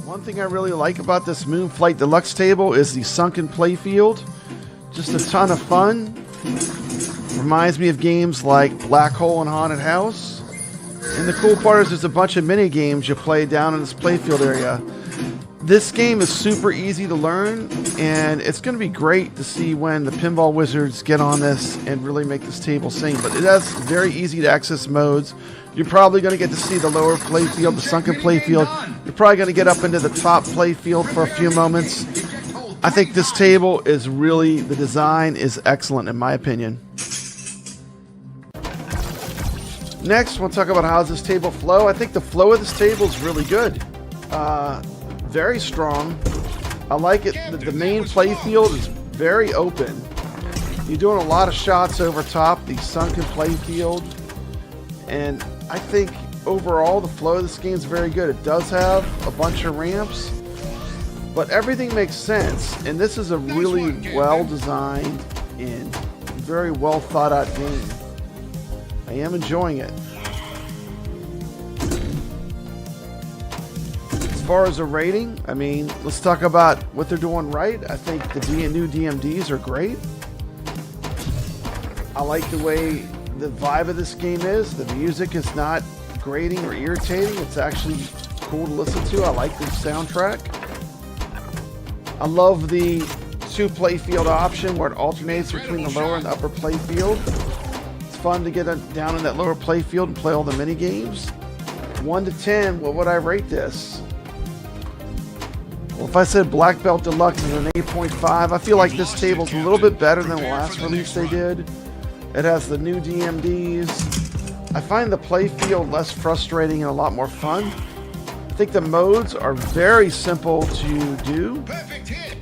One thing I really like about this Moonflight Deluxe table is the sunken playfield. Just a ton of fun. Reminds me of games like Black Hole and Haunted House. And the cool part is there's a bunch of mini games you play down in this playfield area. This game is super easy to learn, and it's going to be great to see when the pinball wizards get on this and really make this table sing. But it has very easy to access modes. You're probably going to get to see the lower playfield, the sunken playfield. You're probably going to get up into the top playfield for a few moments. I think this table is really, the design is excellent in my opinion. Next, we'll talk about how does this table flow. I think the flow of this table is really good. Very strong. I like it. The main playfield is very open. You're doing a lot of shots over top the sunken playfield. And I think overall the flow of this game is very good. It does have a bunch of ramps, but everything makes sense. And this is a really well designed and very well thought out game. I am enjoying it. As far as a rating, I mean, let's talk about what they're doing right. I think the new DMDs are great. I like the way the vibe of this game is. The music is not grating or irritating. It's actually cool to listen to. I like the soundtrack. I love the two playfield option where it alternates between the lower and the upper playfield. It's fun to get down in that lower playfield and play all the mini games. 1 to 10, what would I rate this? Well, if I said Black Belt Deluxe is an 8.5, I feel like this table's a little bit better than the last release they did. It has the new DMDs. I find the playfield less frustrating and a lot more fun. I think the modes are very simple to do. Perfect hit.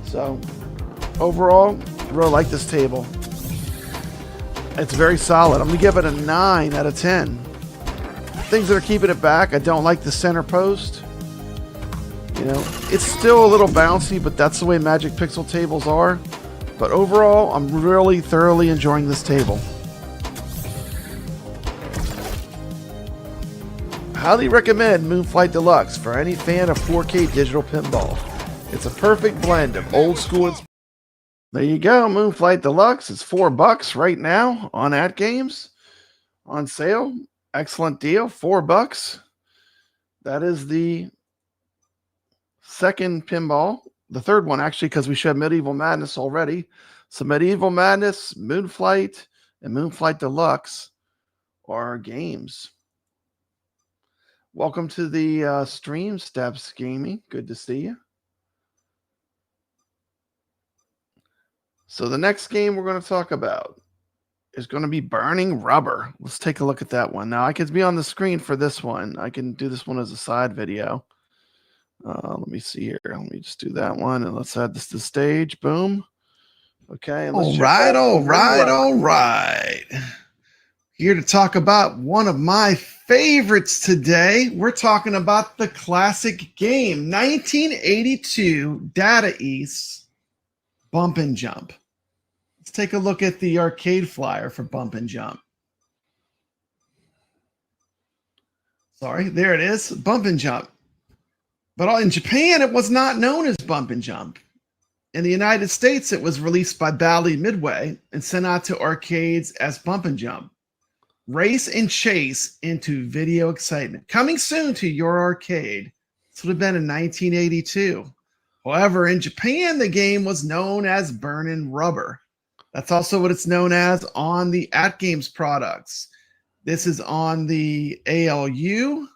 So, overall, I really like this table. It's very solid. I'm going to give it a 9 out of 10. Things that are keeping it back, I don't like the center post. You know, it's still a little bouncy, but that's the way Magic Pixel tables are. But overall, I'm really thoroughly enjoying this table. Highly recommend Moonflight Deluxe for any fan of 4K digital pinball. It's a perfect blend of old school and... There you go, Moonflight Deluxe. It's $4 right now on AtGames. On sale. Excellent deal, $4. That is the second pinball. The third one, actually, because we showed Medieval Madness already. So Medieval Madness, Moonflight, and Moonflight Deluxe are our games. Welcome to the stream, Steps Gaming. Good to see you. So the next game we're going to talk about is going to be Burning Rubber. Let's take a look at that one. Now, I could be on the screen for this one. I can do this one as a side video. Let me see here. Let me just do that one, and let's add this to the stage. Boom. Okay. All right. Here to talk about one of my favorites today. We're talking about the classic game, 1982 Data East Bump and Jump. Let's take a look at the arcade flyer for Bump and Jump. Sorry, there it is, Bump and Jump. But in Japan, it was not known as Bump and Jump. In the United States, it was released by Bally Midway and sent out to arcades as Bump and Jump. Race and chase into video excitement. Coming soon to your arcade. This would have been in 1982. However, in Japan, the game was known as Burnin' Rubber. That's also what it's known as on the AtGames products. This is on the ALU.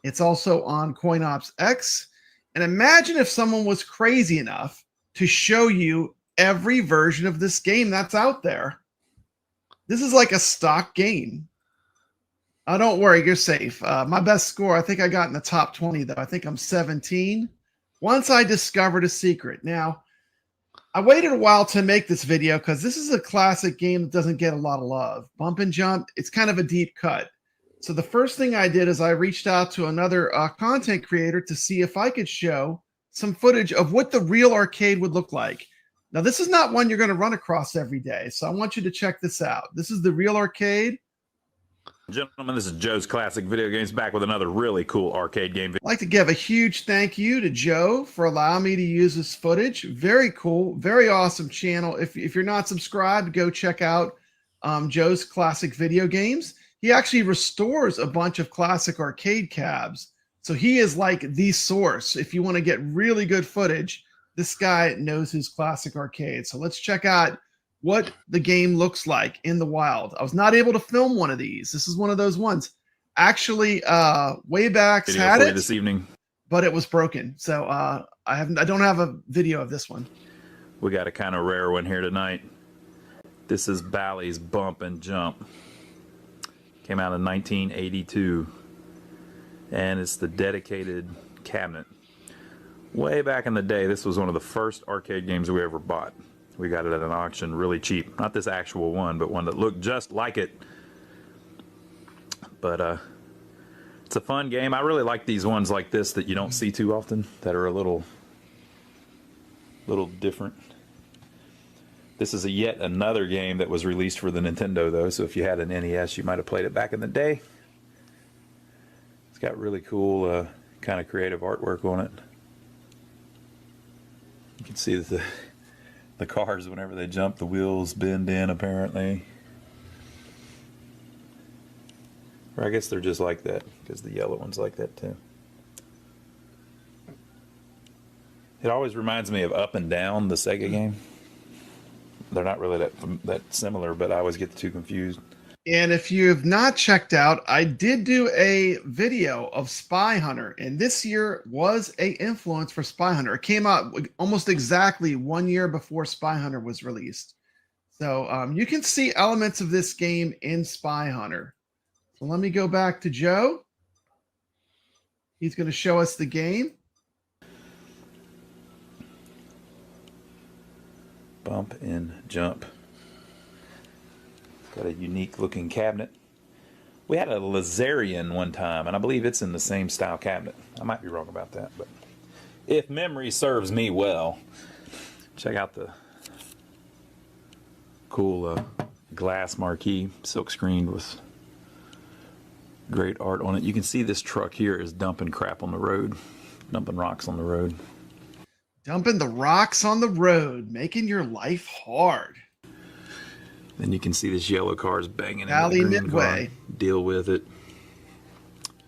It's also on CoinOps X. And imagine if someone was crazy enough to show you every version of this game that's out there. This is like a stock game. Oh, don't worry, you're safe. My best score, I think I got in the top 20, though. I think I'm 17. Once I discovered a secret. Now, I waited a while to make this video because this is a classic game that doesn't get a lot of love. Bump and Jump, it's kind of a deep cut. So the first thing I did is I reached out to another content creator to see if I could show some footage of what the real arcade would look like. Now, this is not one you're going to run across every day, so I want you to check this out. This is the real arcade. Gentlemen, this is Joe's Classic Video Games, back with another really cool arcade game. I'd like to give a huge thank you to Joe for allowing me to use this footage. Very cool, very awesome channel. If you're not subscribed, go check out Joe's Classic Video Games. He actually restores a bunch of classic arcade cabs. So he is like the source. If you want to get really good footage, this guy knows his classic arcade. So let's check out what the game looks like in the wild. I was not able to film one of these. This is one of those ones. Actually, Waybacks had it this evening, but it was broken. So I don't have a video of this one. We got a kind of rare one here tonight. This is Bally's Bump and Jump. Came out in 1982, and it's the dedicated cabinet. Way back in the day, this was one of the first arcade games we ever bought. We got it at an auction really cheap. Not this actual one, but one that looked just like it. But it's a fun game. I really like these ones like this that you don't see too often, that are a little different. This is yet another game that was released for the Nintendo, though, so if you had an NES, you might have played it back in the day. It's got really cool kind of creative artwork on it. You can see that the cars, whenever they jump, the wheels bend in, apparently. Or I guess they're just like that, because the yellow one's like that, too. It always reminds me of Up and Down, the Sega game. They're not really that similar, but I always get the two confused. And if you have not checked out, I did do a video of Spy Hunter, and this year was a influence for Spy Hunter. It came out almost exactly 1 year before Spy Hunter was released. So you can see elements of this game in Spy Hunter. So let me go back to Joe. He's going to show us the game. Bump and Jump. Got a unique looking cabinet. We had a Laserian one time, and I believe it's in the same style cabinet. I might be wrong about that, but if memory serves me well, check out the cool glass marquee, silk screened with great art on it. You can see this truck here is dumping crap on the road, dumping rocks on the road. Dumping the rocks on the road, making your life hard. Then you can see this yellow car is banging Bally into the green Midway. car. Deal with it.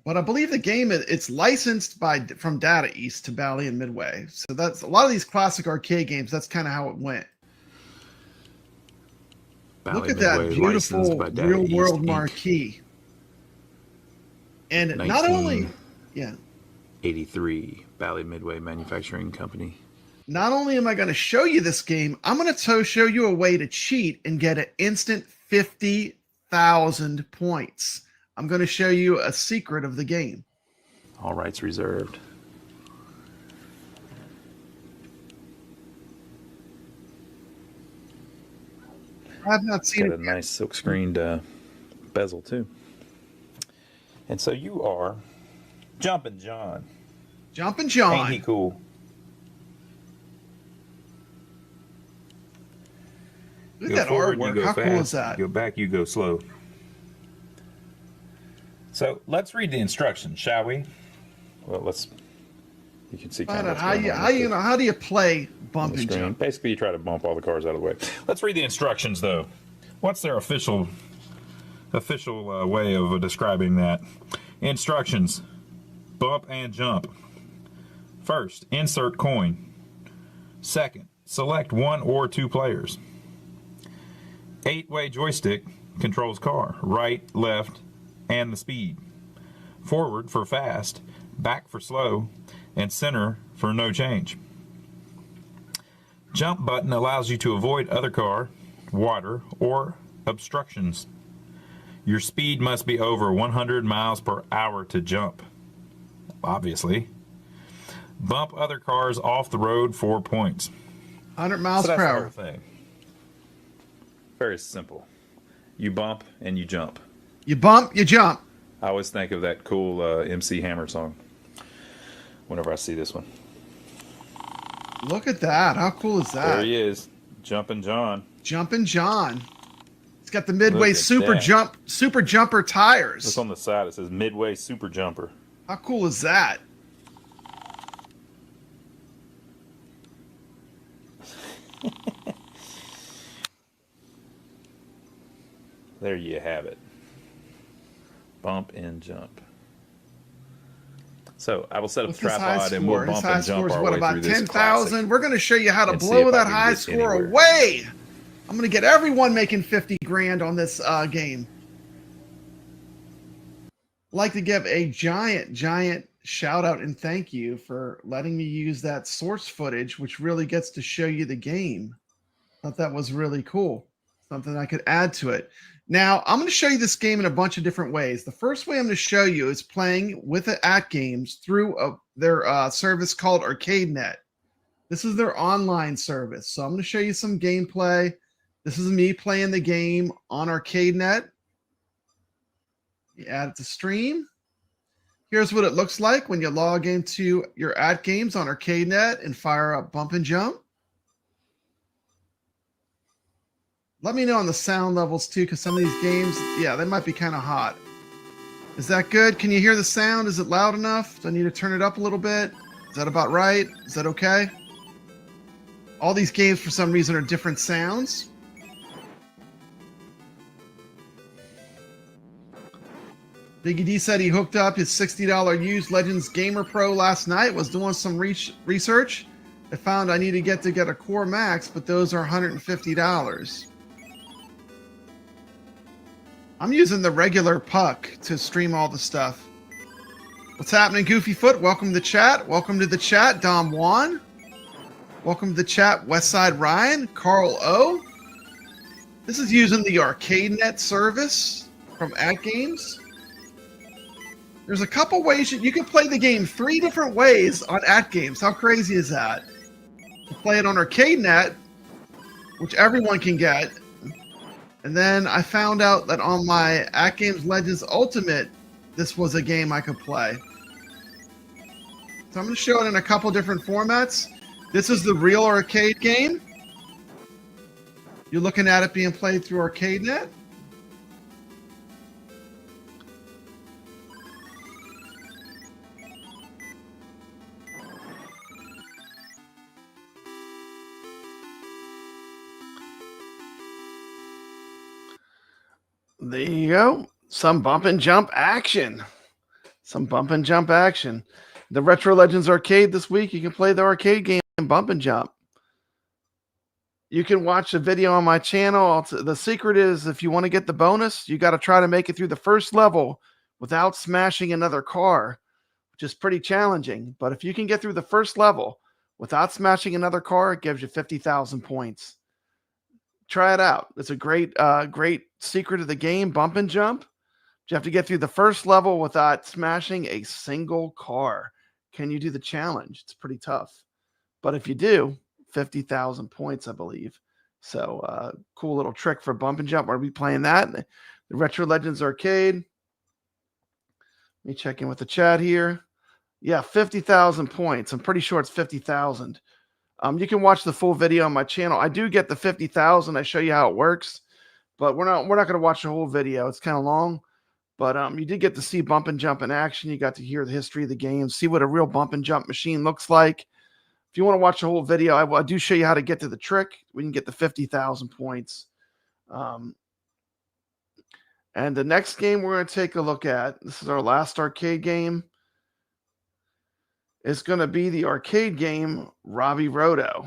But I believe the game, it's licensed from Data East to Bally and Midway. So that's a lot of these classic arcade games. That's kind of how it went. Bally Look at Midway, that beautiful real world Inc. marquee. And not only, 83 Bally Midway Manufacturing Company. Not only am I going to show you this game, I'm going to show you a way to cheat and get an instant 50,000 points. I'm going to show you a secret of the game. All rights reserved. I have not seen Got it a yet. nice silk screened bezel too. And so you are Jumpin' John. Jumpin' John. Ain't he cool? Look at that artwork. How cool is that? You go back, you go slow. So let's read the instructions, shall we? Well, you can see kind of how do you play bump and jump? Basically, you try to bump all the cars out of the way. Let's read the instructions, though. What's their official way of describing that? Instructions: bump and jump. First, insert coin. Second, select one or two players. 8-way joystick controls car, right, left, and the speed. Forward for fast, back for slow, and center for no change. Jump button allows you to avoid other car, water, or obstructions. Your speed must be over 100 miles per hour to jump, obviously. Bump other cars off the road for points. 100 miles So that's per the hour. whole thing. Very simple. You bump and you jump. You bump, you jump. I always think of that cool MC Hammer song whenever I see this one. Look at that. How cool is that? There he is, Jumpin' John. Jumpin' John. It's got the Midway Look at Super that. Super Jumper tires. It's on the side. It says Midway Super Jumper. How cool is that? There you have it. Bump and jump. So I will set up What's the his high tripod and we'll score? His bump high and jump score is our what, way about through this 10,000? We're going to show you how to and see blow if I that can high get score anywhere. away. I'm going to get everyone making 50 grand on this game. I'd like to give a giant shout out and thank you for letting me use that source footage, which really gets to show you the game. Thought that was really cool. Something I could add to it. Now, I'm going to show you this game in a bunch of different ways. The first way I'm going to show you is playing with the AtGames through their service called ArcadeNet. This is their online service. So I'm going to show you some gameplay. This is me playing the game on ArcadeNet. You add it to stream. Here's what it looks like when you log into your AtGames on ArcadeNet and fire up Bump and Jump. Let me know on the sound levels too, because some of these games, yeah, they might be kind of hot. Is that good? Can you hear the sound? Is it loud enough? Do I need to turn it up a little bit? Is that about right? Is that okay? All these games, for some reason, are different sounds. Biggie D said he hooked up his $60 used Legends Gamer Pro last night, was doing some research. I found I need to get a Core Max, but those are $150. I'm using the regular puck to stream all the stuff. What's happening, Goofy Foot? Welcome to the chat. Welcome to the chat, Dom Juan. Welcome to the chat, Westside Ryan, Carl O. This is using the ArcadeNet service from AtGames. There's a couple ways you can play the game 3 different ways on AtGames. How crazy is that? You play it on ArcadeNet, which everyone can get. And then I found out that on my AtGames Legends Ultimate, this was a game I could play. So I'm going to show it in a couple different formats. This is the real arcade game. You're looking at it being played through ArcadeNet. There you go. Some bump and jump action. Some bump and jump action. The Retro Legends Arcade this week, you can play the arcade game Bump and Jump. You can watch the video on my channel. The secret is if you want to get the bonus, you got to try to make it through the first level without smashing another car, which is pretty challenging. But if you can get through the first level without smashing another car, it gives you 50,000 points. Try it out. It's a great secret of the game, Bump and Jump. You have to get through the first level without smashing a single car. Can you do the challenge? It's pretty tough. But if you do, 50,000 points, I believe. So cool little trick for Bump and Jump. We'll be playing that. The Retro Legends Arcade. Let me check in with the chat here. Yeah, 50,000 points. I'm pretty sure it's 50,000. You can watch the full video on my channel. I do get the 50,000. I show you how it works, but we're not going to watch the whole video. It's kind of long, but you did get to see Bump and Jump in action. You got to hear the history of the game, see what a real Bump and Jump machine looks like. If you want to watch the whole video, I do show you how to get to the trick. We can get the 50,000 points. And the next game we're going to take a look at, this is our last arcade game. It's going to be the arcade game Robby Roto.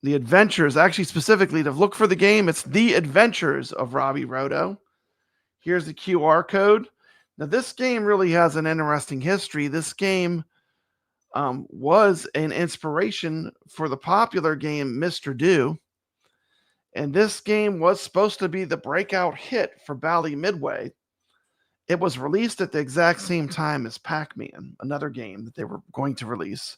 The Adventures, actually specifically to look for the game, it's The Adventures of Robby Roto. Here's the QR code. Now this game really has an interesting history. This game was an inspiration for the popular game Mr. Do. And this game was supposed to be the breakout hit for Bally Midway. It was released at the exact same time as Pac-Man, another game that they were going to release.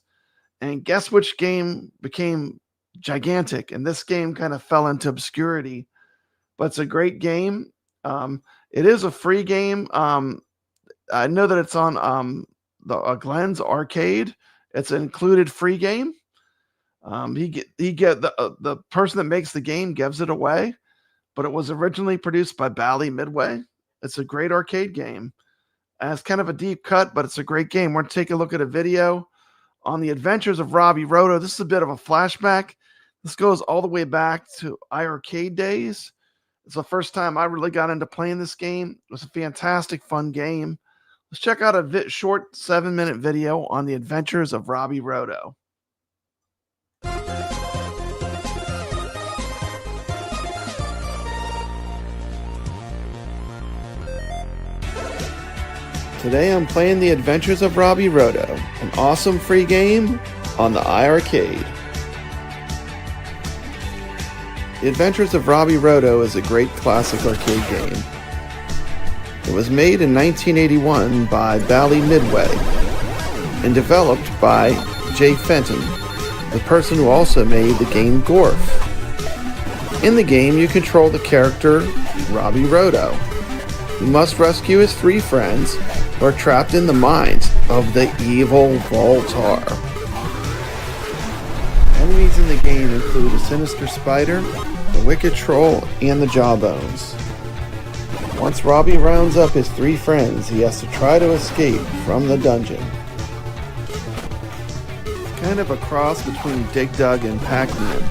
And guess which game became gigantic, and this game kind of fell into obscurity. But it's a great game. It is a free game. I know that it's on the Glenn's Arcade. It's an included free game. The person that makes the game gives it away, but it was originally produced by Bally Midway. It's a great arcade game. And it's kind of a deep cut, but it's a great game. We're going to take a look at a video on the adventures of Robby Roto. This is a bit of a flashback. This goes all the way back to iArcade days. It's the first time I really got into playing this game. It was a fantastic, fun game. Let's check out a short 7-minute video on the adventures of Robby Roto. Today I'm playing The Adventures of Robby Roto, an awesome free game on the iArcade. The Adventures of Robby Roto is a great classic arcade game. It was made in 1981 by Bally Midway and developed by Jay Fenton, the person who also made the game Gorf. In the game, you control the character Robby Roto, who must rescue his 3 friends who are trapped in the mines of the evil Voltar. Enemies in the game include a sinister spider, the wicked troll, and the jawbones. Once Robby rounds up his 3 friends, he has to try to escape from the dungeon. Kind of a cross between Dig Dug and Pac-Man,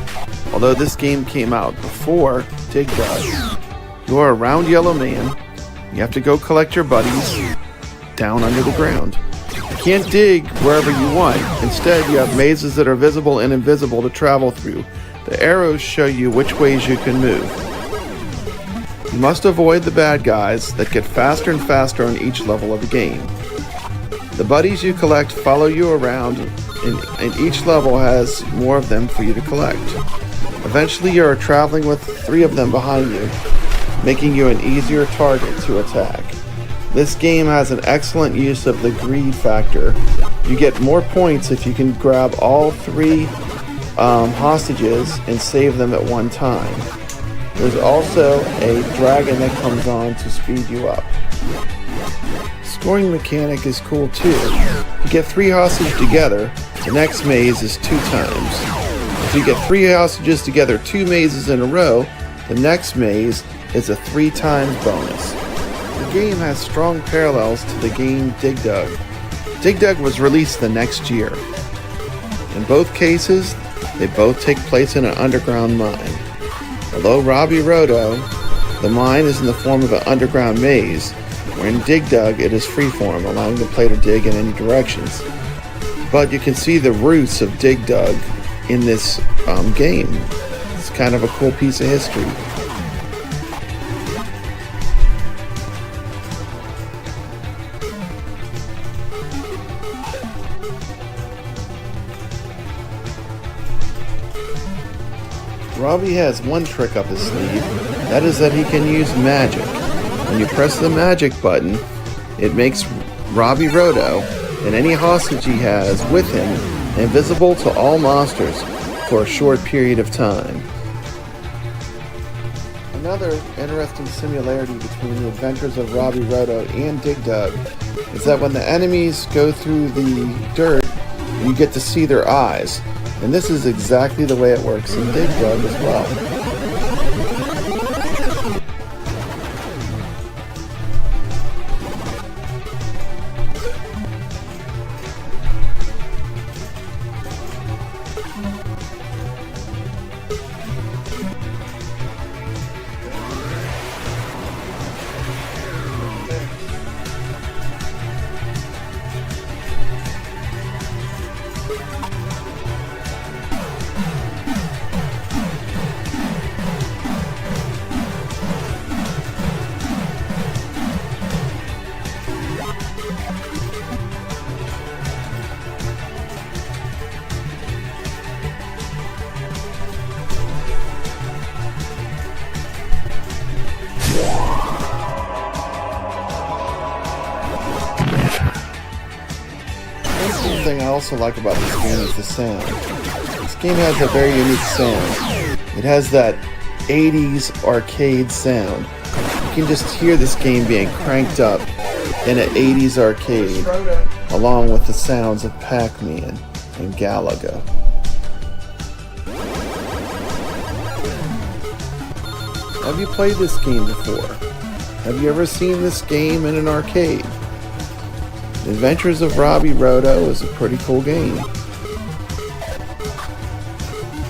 although this game came out before Dig Dug. You are a round yellow man. You have to go collect your buddies down under the ground. You can't dig wherever you want. Instead, you have mazes that are visible and invisible to travel through. The arrows show you which ways you can move. You must avoid the bad guys that get faster and faster on each level of the game. The buddies you collect follow you around, and each level has more of them for you to collect. Eventually, you are traveling with 3 of them behind you, making you an easier target to attack. This game has an excellent use of the greed factor. You get more points if you can grab all 3 hostages and save them at one time. There's also a dragon that comes on to speed you up. Scoring mechanic is cool too. You get 3 hostages together, the next maze is 2 times. If you get 3 hostages together 2 mazes in a row, the next maze is a 3 times bonus. The game has strong parallels to the game Dig Dug. Dig Dug was released the next year. In both cases, they both take place in an underground mine. Although Robby Roto, the mine is in the form of an underground maze, where in Dig Dug it is freeform, allowing the player to dig in any directions. But you can see the roots of Dig Dug in this game. It's kind of a cool piece of history. Robby has one trick up his sleeve, that is that he can use magic. When you press the magic button, it makes Robby Roto and any hostage he has with him invisible to all monsters for a short period of time. Another interesting similarity between the adventures of Robby Roto and Dig Dug is that when the enemies go through the dirt, you get to see their eyes. And this is exactly the way it works in Dig Dug as well. One thing I also like about this game is the sound. This game has a very unique sound. It has that 80s arcade sound. You can just hear this game being cranked up in an 80s arcade, along with the sounds of Pac-Man and Galaga. Have you played this game before? Have you ever seen this game in an arcade? The Adventures of Robby Roto is a pretty cool game.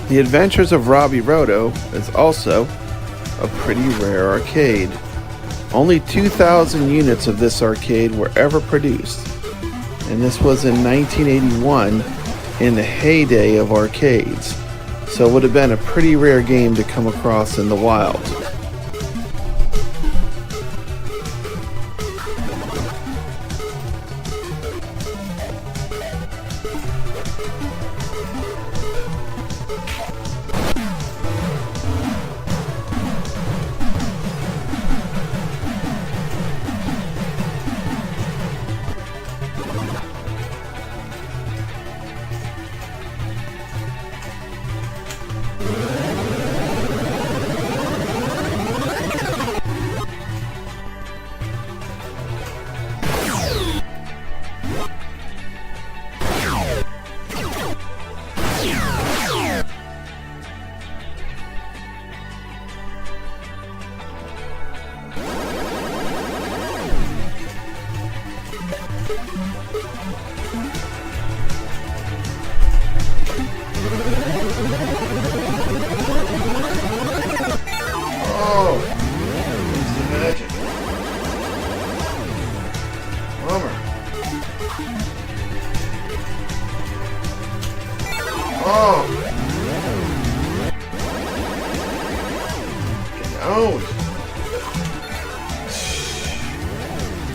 The Adventures of Robby Roto is also a pretty rare arcade. Only 2,000 units of this arcade were ever produced, and this was in 1981 in the heyday of arcades, so it would have been a pretty rare game to come across in the wild.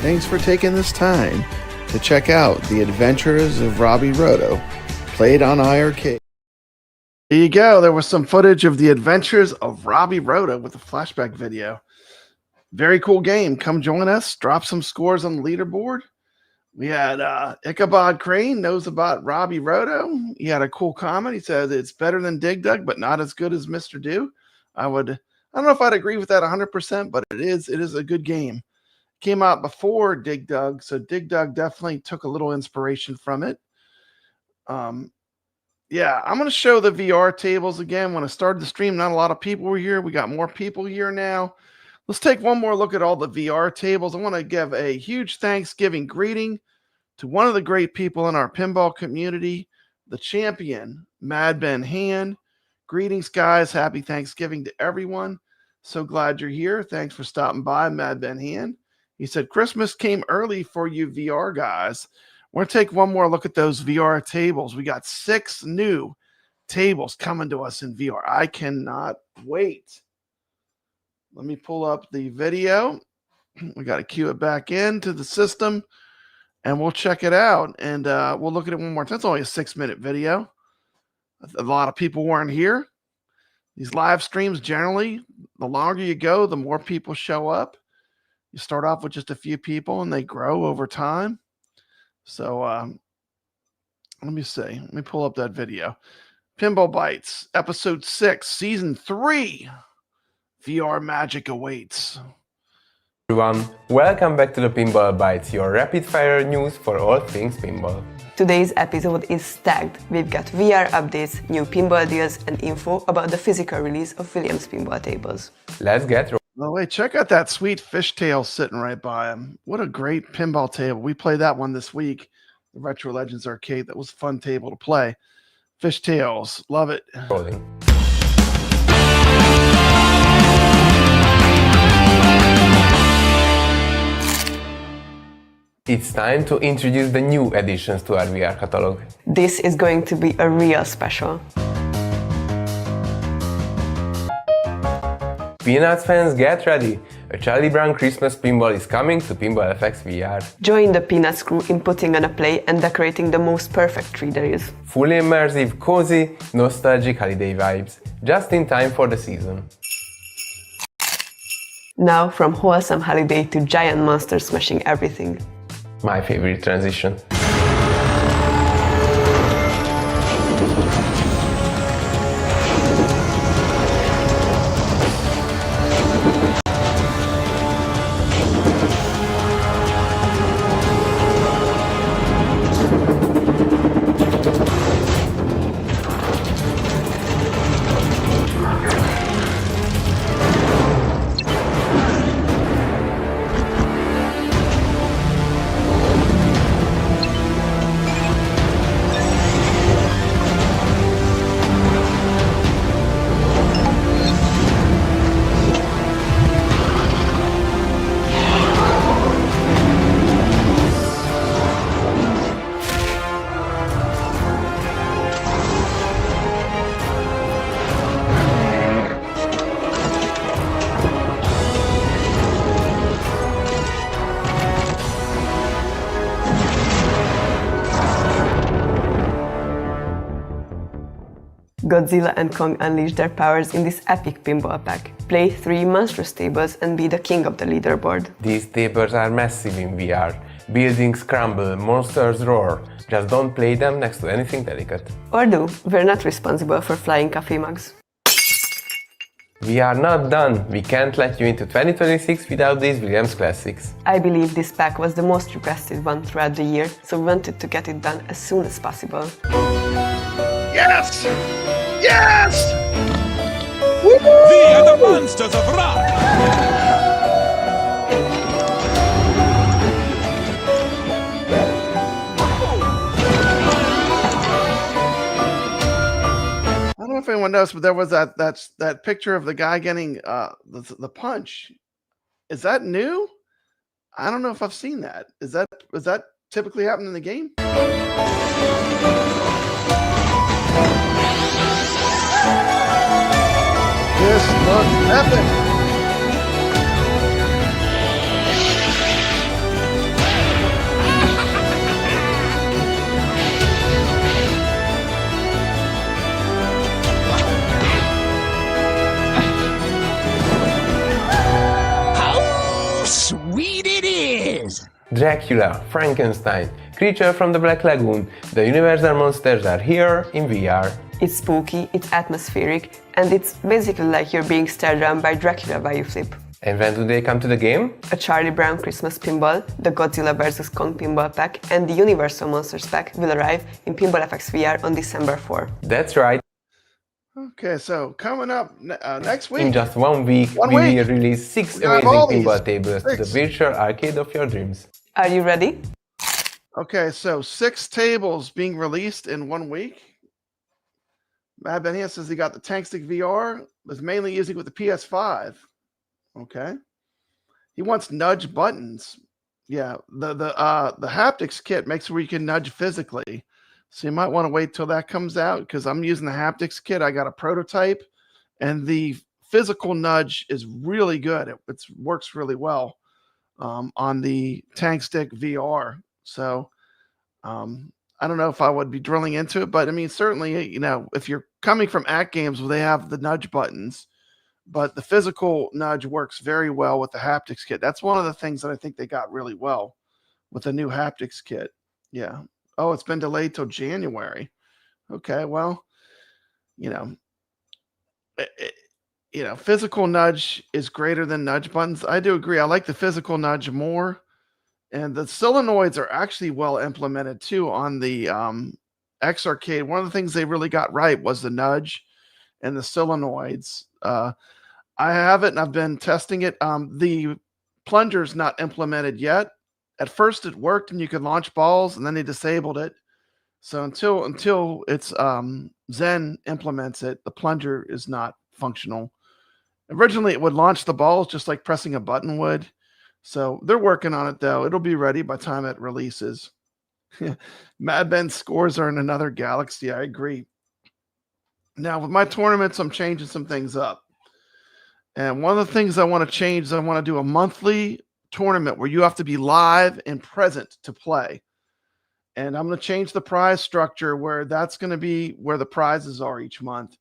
Thanks for taking this time to check out The Adventures of Robby Roto, played on iArcade. There you go. There was some footage of The Adventures of Robby Roto with a flashback video. Very cool game. Come join us. Drop some scores on the leaderboard. We had Ichabod Crane knows about Robby Roto. He had a cool comment. He said it's better than Dig Dug, but not as good as Mr. Do. I don't know if I'd agree with that 100%, but it is a good game. Came out before Dig Dug, so Dig Dug definitely took a little inspiration from it. Yeah, I'm going to show the VR tables again. When I started the stream, not a lot of people were here. We got more people here now. Let's take one more look at all the VR tables. I want to give a huge Thanksgiving greeting to one of the great people in our pinball community, the champion, Mad Ben Hand. Greetings, guys. Happy Thanksgiving to everyone. So glad you're here. Thanks for stopping by, Mad Ben Hand. He said, Christmas came early for you VR guys. We're going to take one more look at those VR tables. We got 6 new tables coming to us in VR. I cannot wait. Let me pull up the video. We got to cue it back into the system, and we'll check it out. And we'll look at it one more time. It's only a 6-minute video. A lot of people weren't here. These live streams, generally, the longer you go, the more people show up. You start off with just a few people, and they grow over time. So let me see. Let me pull up that video. Pinball Bites, Episode 6, Season 3. VR magic awaits. Everyone, welcome back to the Pinball Bites, your rapid-fire news for all things pinball. Today's episode is stacked. We've got VR updates, new pinball deals, and info about the physical release of Williams pinball tables. Let's get rolling. Oh, wait, check out that sweet fishtail sitting right by him. What a great pinball table. We played that one this week, the Retro Legends Arcade. That was a fun table to play. Fishtails, love it. Rolling. It's time to introduce the new additions to our VR catalog. This is going to be a real special. Peanuts fans, get ready! A Charlie Brown Christmas pinball is coming to Pinball FX VR. Join the Peanuts crew in putting on a play and decorating the most perfect tree there is. Fully immersive, cozy, nostalgic holiday vibes, just in time for the season. Now from wholesome holiday to giant monsters smashing everything. My favorite transition. Godzilla and Kong unleash their powers in this epic pinball pack. Play 3 monstrous tables and be the king of the leaderboard. These tables are massive in VR. Buildings crumble, monsters roar. Just don't play them next to anything delicate. Or do, we're not responsible for flying coffee mugs. We are not done. We can't let you into 2026 without these Williams classics. I believe this pack was the most requested one throughout the year, so we wanted to get it done as soon as possible. Yes! Yes! We are the monsters of rock! I don't know if anyone knows, but there was that picture of the guy getting the punch. Is that new? I don't know if I've seen that. Is that typically happening in the game? This looks epic. Sweet it is! Dracula, Frankenstein, Creature from the Black Lagoon, the Universal monsters are here in VR. It's spooky, it's atmospheric, and it's basically like you're being stared down by Dracula while you flip. And when do they come to the game? A Charlie Brown Christmas Pinball, the Godzilla vs. Kong Pinball Pack, and the Universal Monsters Pack will arrive in Pinball FX VR on December 4. That's right. Okay, so coming up next week. In just 1 week, we will release 6 amazing pinball tables to the virtual arcade of your dreams. Are you ready? Okay, so 6 tables being released in 1 week. Mad Ben here says he got the Tank Stick VR, was mainly using with the PS5. Okay. He wants nudge buttons. Yeah, the haptics kit makes where you can nudge physically. So you might want to wait till that comes out because I'm using the haptics kit. I got a prototype, and the physical nudge is really good. It works really well on the Tank Stick VR. So I don't know if I would be drilling into it, but I mean, certainly, you know, if you're coming from AtGames, well, they have the nudge buttons, but the physical nudge works very well with the haptics kit. That's one of the things that I think they got really well with the new haptics kit. Yeah. Oh, it's been delayed till January. Okay, well, you know, physical nudge is greater than nudge buttons. I do agree. I like the physical nudge more, and the solenoids are actually well implemented too on the X Arcade. One of the things they really got right was the nudge and the solenoids. I have it and I've been testing it. The plunger's not implemented yet. At first it worked and you could launch balls, and then they disabled it. So until it's Zen implements it, the plunger is not functional. Originally it would launch the balls just like pressing a button would. So they're working on it though. It'll be ready by the time it releases. Mad Ben's scores are in another galaxy. I agree. Now with my tournaments, I'm changing some things up. And one of the things I want to change is I want to do a monthly tournament where you have to be live and present to play. And I'm going to change the prize structure where that's going to be where the prizes are each month.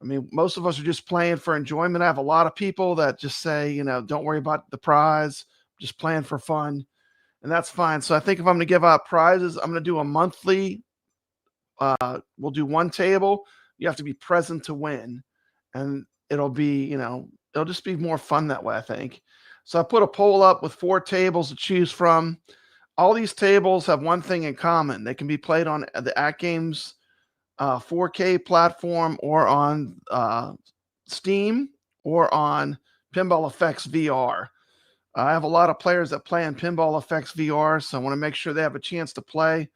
I mean, most of us are just playing for enjoyment. I have a lot of people that just say, you know, don't worry about the prize, just playing for fun. And that's fine. So I think if I'm going to give out prizes, I'm going to do a monthly, we'll do 1 table. You have to be present to win. And it'll be, you know, it'll just be more fun that way, I think. So I put a poll up with 4 tables to choose from. All these tables have one thing in common. They can be played on the AtGames 4K platform or on Steam or on Pinball FX VR. I have a lot of players that play on Pinball FX VR, so I want to make sure they have a chance to play.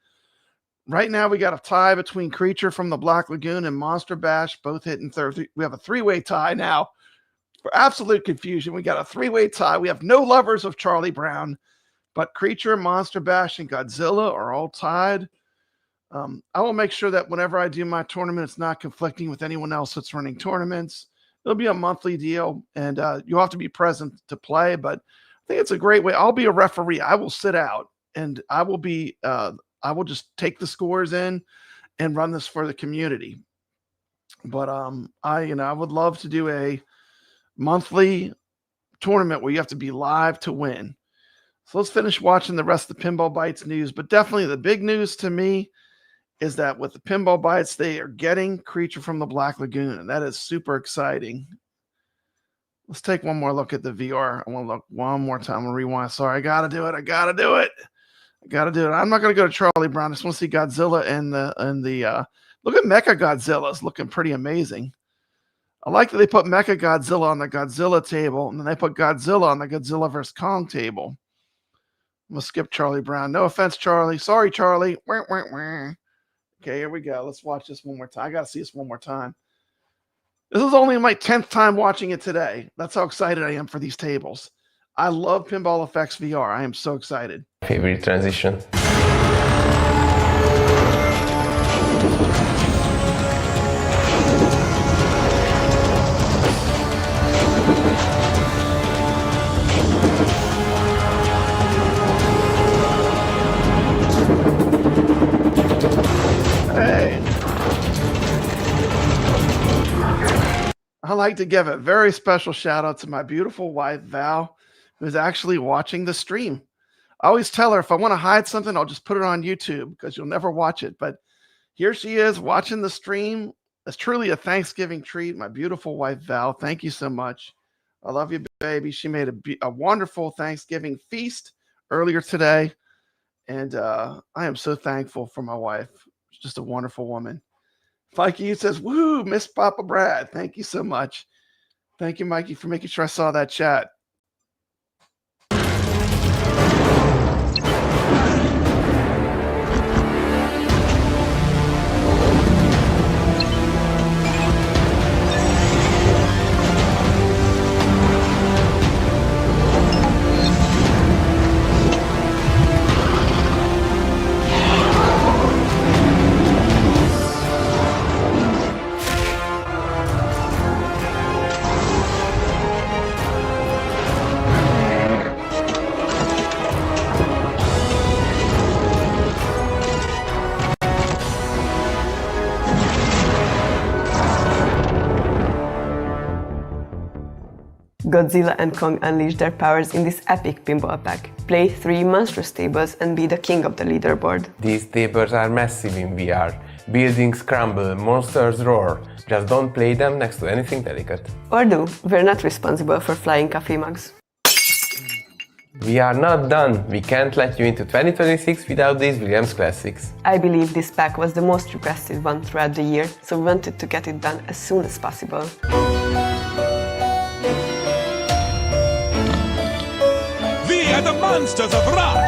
Right now, we got a tie between Creature from the Black Lagoon and Monster Bash, both hitting third. We have a 3-way tie now. For absolute confusion, we got a 3-way tie. We have no lovers of Charlie Brown, but Creature, Monster Bash, and Godzilla are all tied. I will make sure that whenever I do my tournament, it's not conflicting with anyone else that's running tournaments. It'll be a monthly deal, and you'll have to be present to play, but I think it's a great way. I'll be a referee. I will sit out, and I will be I will just take the scores in and run this for the community. But I would love to do a monthly tournament where you have to be live to win. So let's finish watching the rest of the Pinball Bites news. But definitely the big news to me is that with the Pinball Bites, they are getting Creature from the Black Lagoon, and that is super exciting. Let's take one more look at the VR. I want to look one more time. I'm going to rewind. Sorry, I got to do it. I got to do it. I'm not going to go to Charlie Brown. I just want to see Godzilla and the look at Mecha Godzilla. It's looking pretty amazing. I like that they put Mecha Godzilla on the Godzilla table, and then they put Godzilla on the Godzilla vs. Kong table. I'm going to skip Charlie Brown. No offense, Charlie. Sorry, Charlie. Wah, wah, wah. Okay, here we go. Let's watch this one more time. I got to see this one more time. This is only my 10th time watching it today. That's how excited I am for these tables. I love Pinball FX VR. I am so excited. Favorite transition. I'd like to give a very special shout out to my beautiful wife, Val, who's actually watching the stream. I always tell her if I want to hide something, I'll just put it on YouTube because you'll never watch it. But here she is watching the stream. It's truly a Thanksgiving treat. My beautiful wife, Val, thank you so much. I love you, baby. She made a wonderful Thanksgiving feast earlier today. And I am so thankful for my wife. She's just a wonderful woman. Mikey says, woo, Miss Papa Brad. Thank you so much. Thank you, Mikey, for making sure I saw that chat. Godzilla and Kong unleash their powers in this epic pinball pack. Play 3 monstrous tables and be the king of the leaderboard. These tables are massive in VR. Buildings crumble, monsters roar. Just don't play them next to anything delicate. Or do. We're not responsible for flying coffee mugs. We are not done. We can't let you into 2026 without these Williams classics. I believe this pack was the most requested one throughout the year, so we wanted to get it done as soon as possible. We are the monsters of rock!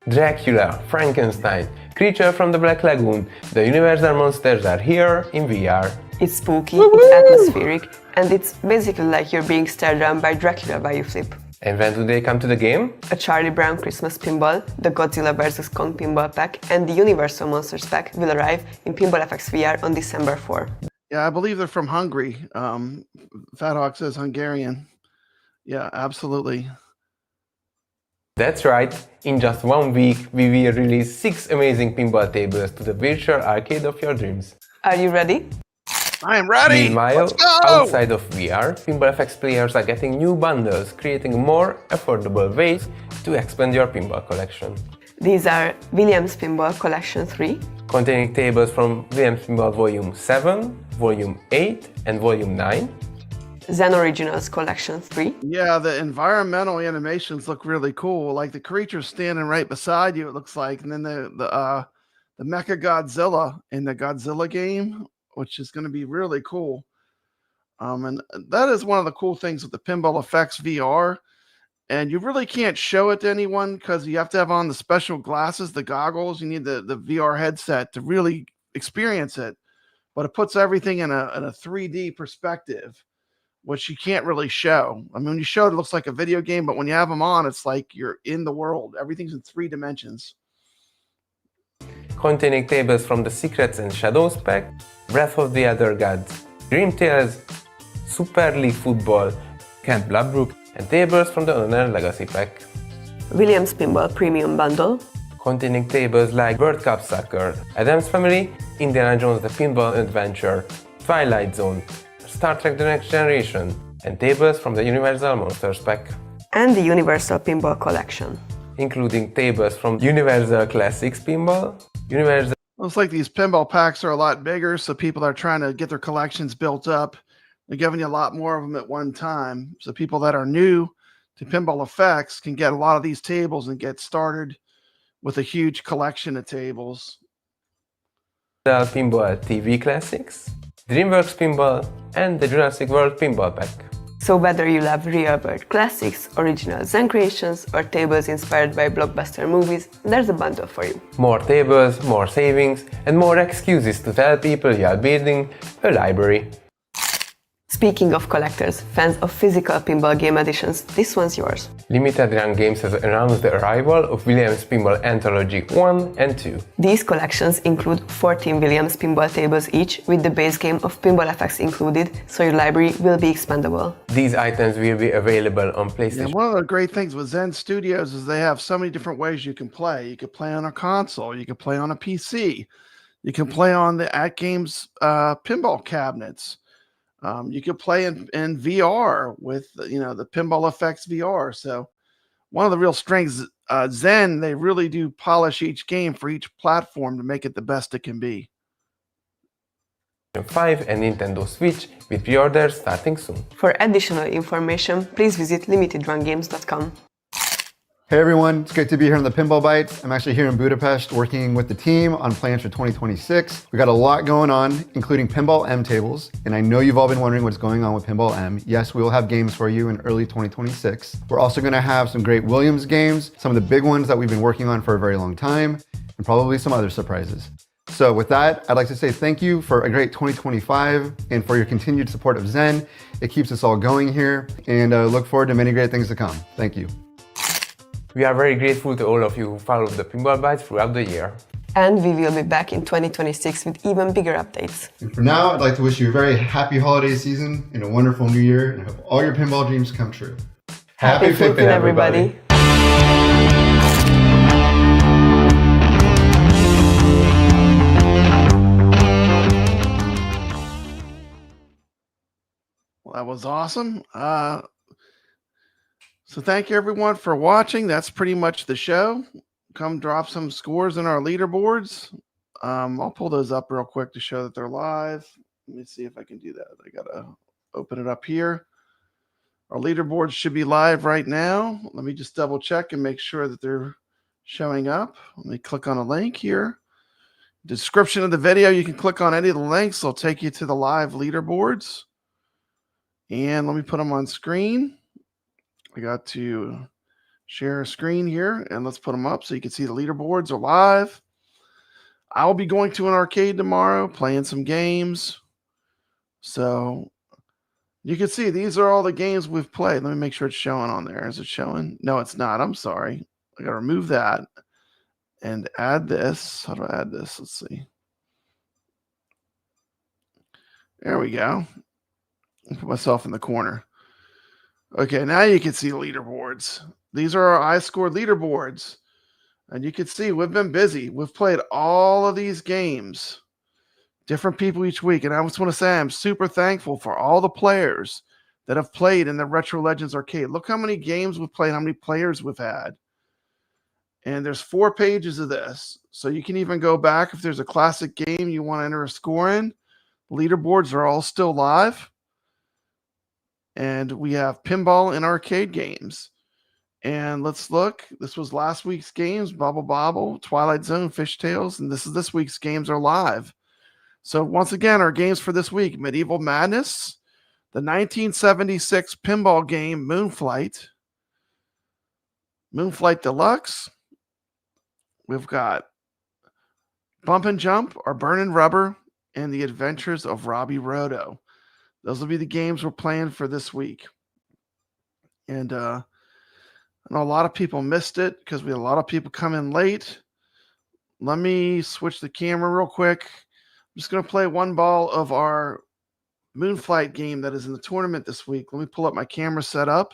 Dracula, Frankenstein, Creature from the Black Lagoon, the Universal monsters are here in VR. It's spooky, it's atmospheric, and it's basically like you're being stared down by Dracula while you flip. And when do they come to the game? A Charlie Brown Christmas Pinball, the Godzilla vs. Kong Pinball Pack, and the Universal Monsters Pack will arrive in Pinball FX VR on December 4. Yeah, I believe they're from Hungary. Fat Hawk says Hungarian. Yeah, absolutely. That's right, in just 1 week we will release 6 amazing pinball tables to the virtual arcade of your dreams. Are you ready? I am ready! Meanwhile, let's go! outside of VR, Pinball FX players are getting new bundles, creating more affordable ways to expand your pinball collection. These are Williams Pinball Collection 3, containing tables from Williams Pinball Volume 7, Volume 8 and Volume 9. Zen Originals Collection 3. Yeah, the environmental animations look really cool. Like the creature's standing right beside you, it looks like. And then the Mecha Godzilla in the Godzilla game, which is going to be really cool. And that is one of the cool things with the Pinball FX VR And you really can't show it to anyone because you have to have on the special glasses, the goggles. You need the VR headset to really experience it. But it puts everything in a 3D perspective, which you can't really show. I mean, when you show it, it looks like a video game, but when you have them on, it's like you're in the world. Everything's in 3 dimensions. Containing tables from the Secrets and Shadows pack, Breath of the Other Gods, Dream Tales, Super League Football, Camp Bloodbrook, and tables from the Honor Legacy pack. Williams Pinball Premium Bundle, containing tables like World Cup Soccer, Addams Family, Indiana Jones The Pinball Adventure, Twilight Zone, Star Trek The Next Generation, and tables from the Universal Monsters pack. and the Universal Pinball Collection, including tables from Universal Classics Pinball, Universal... Looks like these pinball packs are a lot bigger, so people are trying to get their collections built up. They're giving you a lot more of them at one time. So people that are new to Pinball FX can get a lot of these tables and get started with a huge collection of tables. Pinball TV Classics, DreamWorks Pinball, and the Jurassic World Pinball Pack. So whether you love real-world classics, original Zen creations, or tables inspired by blockbuster movies, there's a bundle for you. More tables, more savings, and more excuses to tell people you're building a library. Speaking of collectors, fans of physical pinball game editions, this one's yours. Limited Run Games has announced the arrival of Williams Pinball Anthology 1 and 2. These collections include 14 Williams pinball tables each, with the base game of Pinball FX included, so your library will be expandable. These items will be available on PlayStation. Yeah, one of the great things with Zen Studios is they have so many different ways you can play. You can play on a console, you can play on a PC, you can play on the AtGames pinball cabinets. You could play in VR with, the Pinball FX VR. So one of the real strengths, Zen, they really do polish each game for each platform to make it the best it can be. 5 and Nintendo Switch with pre-orders starting soon. For additional information, please visit limitedrungames.com. Hey everyone, it's great to be here on the Pinball Bites. I'm actually here in Budapest working with the team on plans for 2026. We got a lot going on, including Pinball M tables, and I know you've all been wondering what's going on with Pinball M. Yes, we will have games for you in early 2026. We're also going to have some great Williams games, some of the big ones that we've been working on for a very long time, and probably some other surprises. So with that, I'd like to say thank you for a great 2025 and for your continued support of Zen. It keeps us all going here, and look forward to many great things to come. Thank you. We are very grateful to all of you who followed the Pinball Bites throughout the year. And we will be back in 2026 with even bigger updates. And for now, I'd like to wish you a very happy holiday season and a wonderful new year, and I hope all your pinball dreams come true. Happy flipping, everybody! Well, that was awesome. So thank you everyone for watching. That's pretty much the show. Come drop some scores in our leaderboards. I'll pull those up real quick to show that they're live. Let me see if I can do that. I gotta open it up here. Our leaderboards should be live right now. Let me just double check and make sure that they're showing up. Let me click on a link here. Description of the video, you can click on any of the links. They'll take you to the live leaderboards. And let me put them on screen. I got to share a screen here, and let's put them up so you can see the leaderboards are live. I'll be going to an arcade tomorrow, playing some games. So you can see these are all the games we've played. Let me make sure it's showing on there. Is it showing? No, it's not. I'm sorry. I got to remove that and add this. How do I add this? Let's see. There we go. I'll put myself in the corner. Okay, now you can see the leaderboards. These are our iScored leaderboards. And you can see we've been busy. We've played all of these games. Different people each week. And I just want to say I'm super thankful for all the players that have played in the Retro Legends Arcade. Look how many games we've played, how many players we've had. And there's 4 pages of this. So you can even go back if there's a classic game you want to enter a score in. The leaderboards are all still live. And we have pinball and arcade games. And let's look. This was last week's games, Bobble Bobble, Twilight Zone, Fishtails, and this week's games are live. So once again, our games for this week, Medieval Madness, the 1976 pinball game Moonflight, Moonflight Deluxe. We've got Bump and Jump or Burnin' Rubber and The Adventures of Robby Roto. Those will be the games we're playing for this week. And I know a lot of people missed it because we had a lot of people come in late. Let me switch the camera real quick. I'm just going to play one ball of our Moonflight game that is in the tournament this week. Let me pull up my camera setup.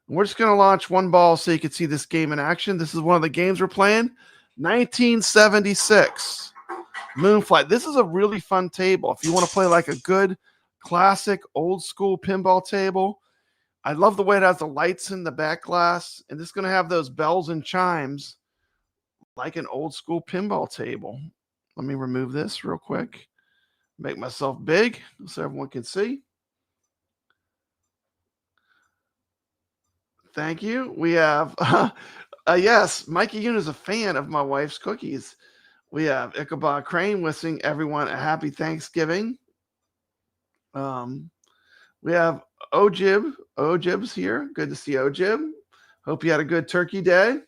We're just going to launch one ball so you can see this game in action. This is one of the games we're playing. 1976 Moonflight. This is a really fun table. If you want to play like a good classic old school pinball table, I love the way it has the lights in the back glass, and this is going to have those bells and chimes like an old school pinball table. Let me remove this real quick. Make myself big so everyone can see. Thank you. We have, yes, Mikey Yoon is a fan of my wife's cookies. We have Ichabod Crane wishing everyone a happy Thanksgiving. We have Ojib. Ojib's here. Good to see Ojib. Hope you had a good turkey day.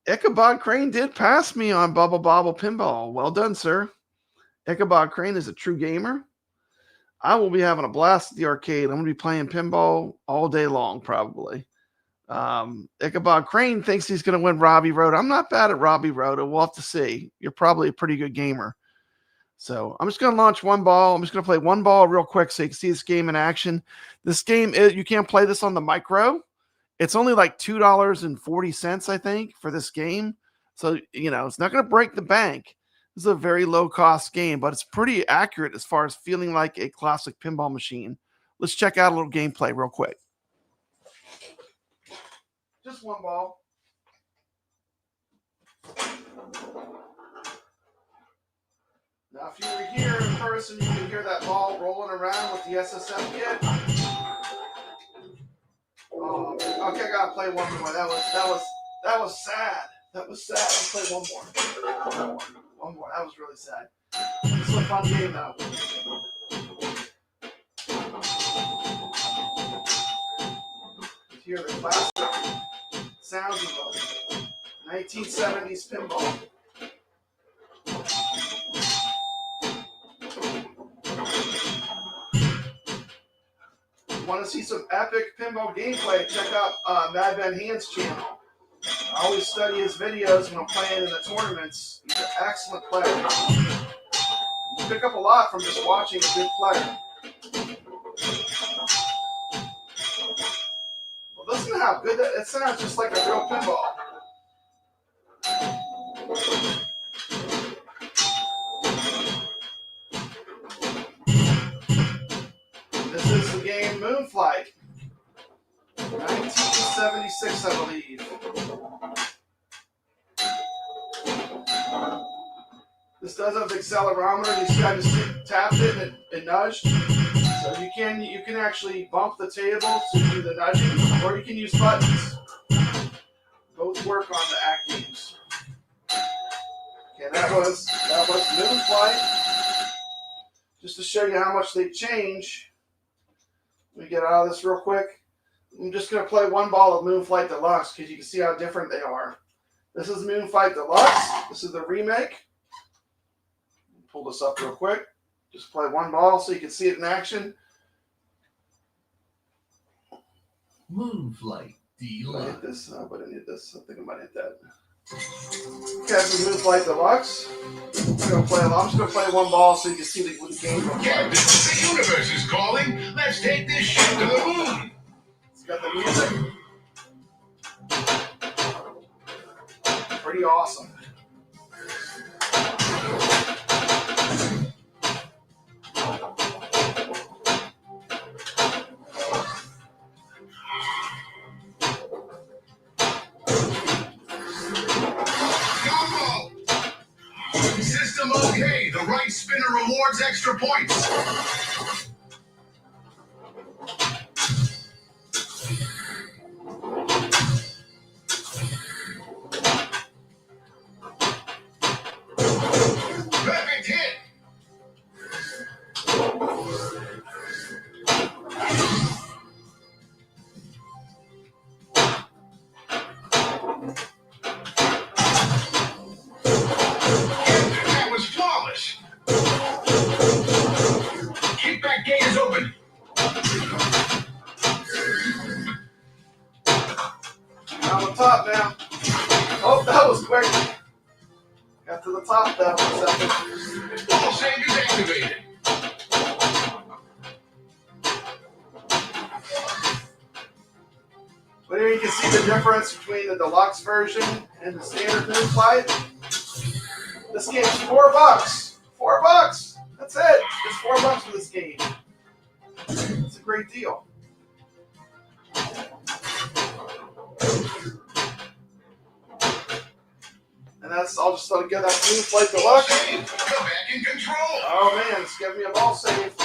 Ichabod Crane did pass me on Bubble Bobble Pinball. Well done, sir. Ichabod Crane is a true gamer. I will be having a blast at the arcade. I'm going to be playing pinball all day long, probably. Ichabod Crane thinks he's going to win Robby Roto. I'm not bad at Robby Roto. We'll have to see. You're probably a pretty good gamer. So I'm just going to launch one ball. I'm just going to play one ball real quick so you can see this game in action. This game, you can't play this on the micro. It's only like $2.40, I think, for this game. So, you know, it's not going to break the bank. This is a very low-cost game, but it's pretty accurate as far as feeling like a classic pinball machine. Let's check out a little gameplay real quick. Just one ball. Now, if you were here in person, you can hear that ball rolling around with the SSM kit. Oh, okay, I gotta play one more. That was sad. That was sad. I'll play one more. One more. That was really sad. It's a fun game though. You hear the classic sounds of the 1970s pinball. Want to see some epic pinball gameplay? Check out Mad Ben Hand's channel. I always study his videos when I'm playing in the tournaments. He's an excellent player. You pick up a lot from just watching a good player. Well, listen to how good it sounds, just like a real pinball. This is the game Moonflight. 1976, I believe. This does have the accelerometer. You see, I just tapped it and nudged. So you can actually bump the table to do the nudging, or you can use buttons. Both work on the AtGames. Okay, that was Moonflight. Just to show you how much they change. Let me get out of this real quick. I'm just going to play one ball of Moonflight Deluxe because you can see how different they are. This is Moonflight Deluxe. This is the remake. Pull this up real quick. Just play one ball so you can see it in action. Moonflight Deluxe. I hit this, but I didn't hit this. I think I might hit that. Okay, this is Moonflight Deluxe. I'm just going to play one ball so you can see what the game looks like. The universe is calling. Let's take this ship to the moon. It's got the music. Pretty awesome. System okay. The right spinner rewards extra points. Perfect hit. about that for a second. All save is activated. But here you can see the difference between the deluxe version and the standard move flight. This game's $4. $4. That's it. It's $4 for this game. It's a great deal. And that's I'll just get that move flight deluxe. Back in control. Oh man, it's giving me a ball save.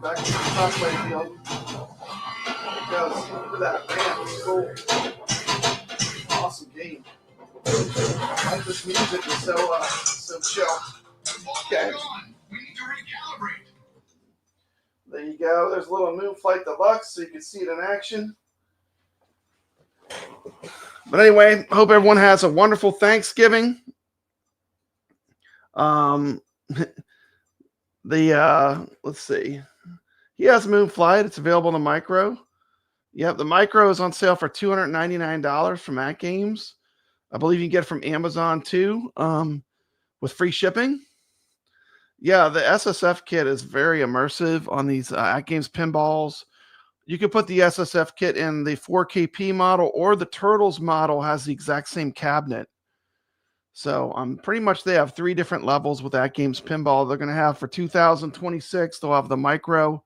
Back to the top play field. Look at that, man, it's cool. Awesome game. I like this music, it's so chill. Okay. We need to recalibrate. There you go. There's a little Moon Flight Deluxe, so you can see it in action. But anyway, I hope everyone has a wonderful Thanksgiving. Let's see. He has Moon Flight. It's available in the micro. Yep, the micro is on sale for $299 from AtGames. I believe you can get it from Amazon too, with free shipping. Yeah, the SSF kit is very immersive on these AtGames pinballs. You can put the SSF kit in the 4KP model, or the Turtles model has the exact same cabinet. So pretty much they have 3 different levels with AtGames pinball. They're going to have for 2026, they'll have the micro,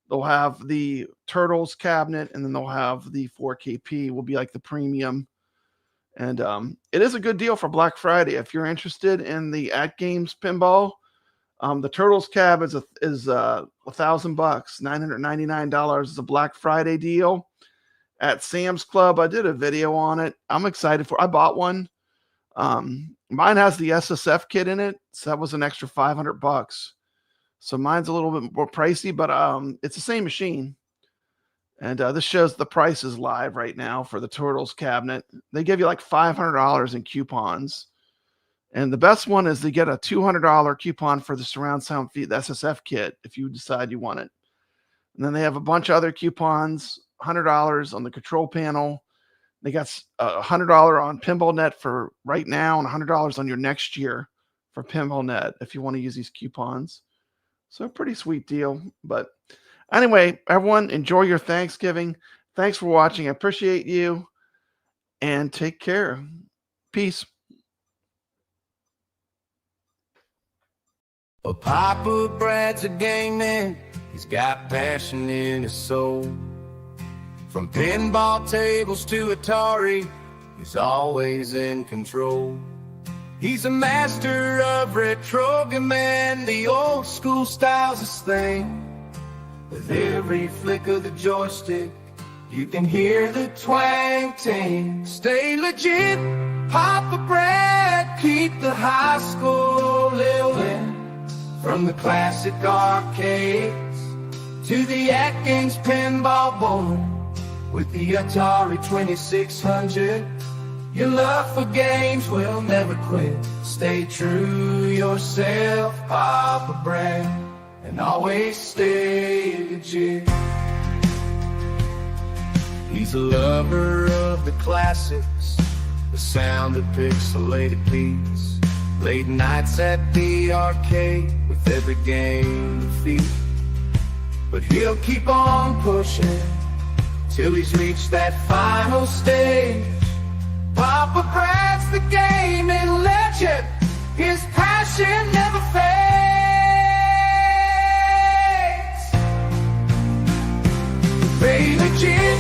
they'll have the Turtles cabinet, and then they'll have the 4KP will be like the premium. And it is a good deal for Black Friday. If you're interested in the AtGames pinball, the Turtles cab is $1,000, $999 is a Black Friday deal at Sam's Club. I did a video on it. I'm excited I bought one. Mine has the SSF kit in it, so that was an extra $500. So mine's a little bit more pricey, but it's the same machine. And this shows the prices live right now for the Turtles cabinet. They give you like $500 in coupons. And the best one is they get a $200 coupon for the surround sound feed, the SSF kit, if you decide you want it. And then they have a bunch of other coupons, $100 on the control panel. They got $100 on Pinball Net for right now and $100 on your next year for Pinball Net if you want to use these coupons. So a pretty sweet deal. But anyway, everyone, enjoy your Thanksgiving. Thanks for watching. I appreciate you. And take care. Peace. Well, Papa Brad's a game man. He's got passion in his soul. From pinball tables to Atari, he's always in control. He's a master of retrogaming, the old school style's his thing. With every flick of the joystick, you can hear the twang ting. Stay legit, Papa Brad, keep the high school living. From the classic arcades to the AtGames pinball board, with the Atari 2600, your love for games will never quit. Stay true yourself, Papa Brad, and always stay legit. He's a lover of the classics, the sound of pixelated beats. Late nights at the arcade with every game defeat. But he'll keep on pushing till he's reached that final stage. Papa Brad's the gaming legend, his passion never fades. Stay legit,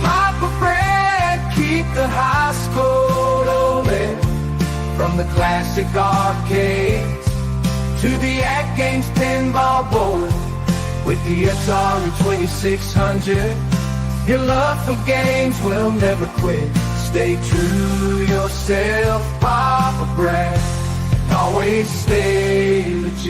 Papa Brad, keep the high school rolling. From the classic arcades to the AtGames pinball board, with the Atari 2600, your love for games will never quit. Stay true yourself, Papa Brad, and always stay legit.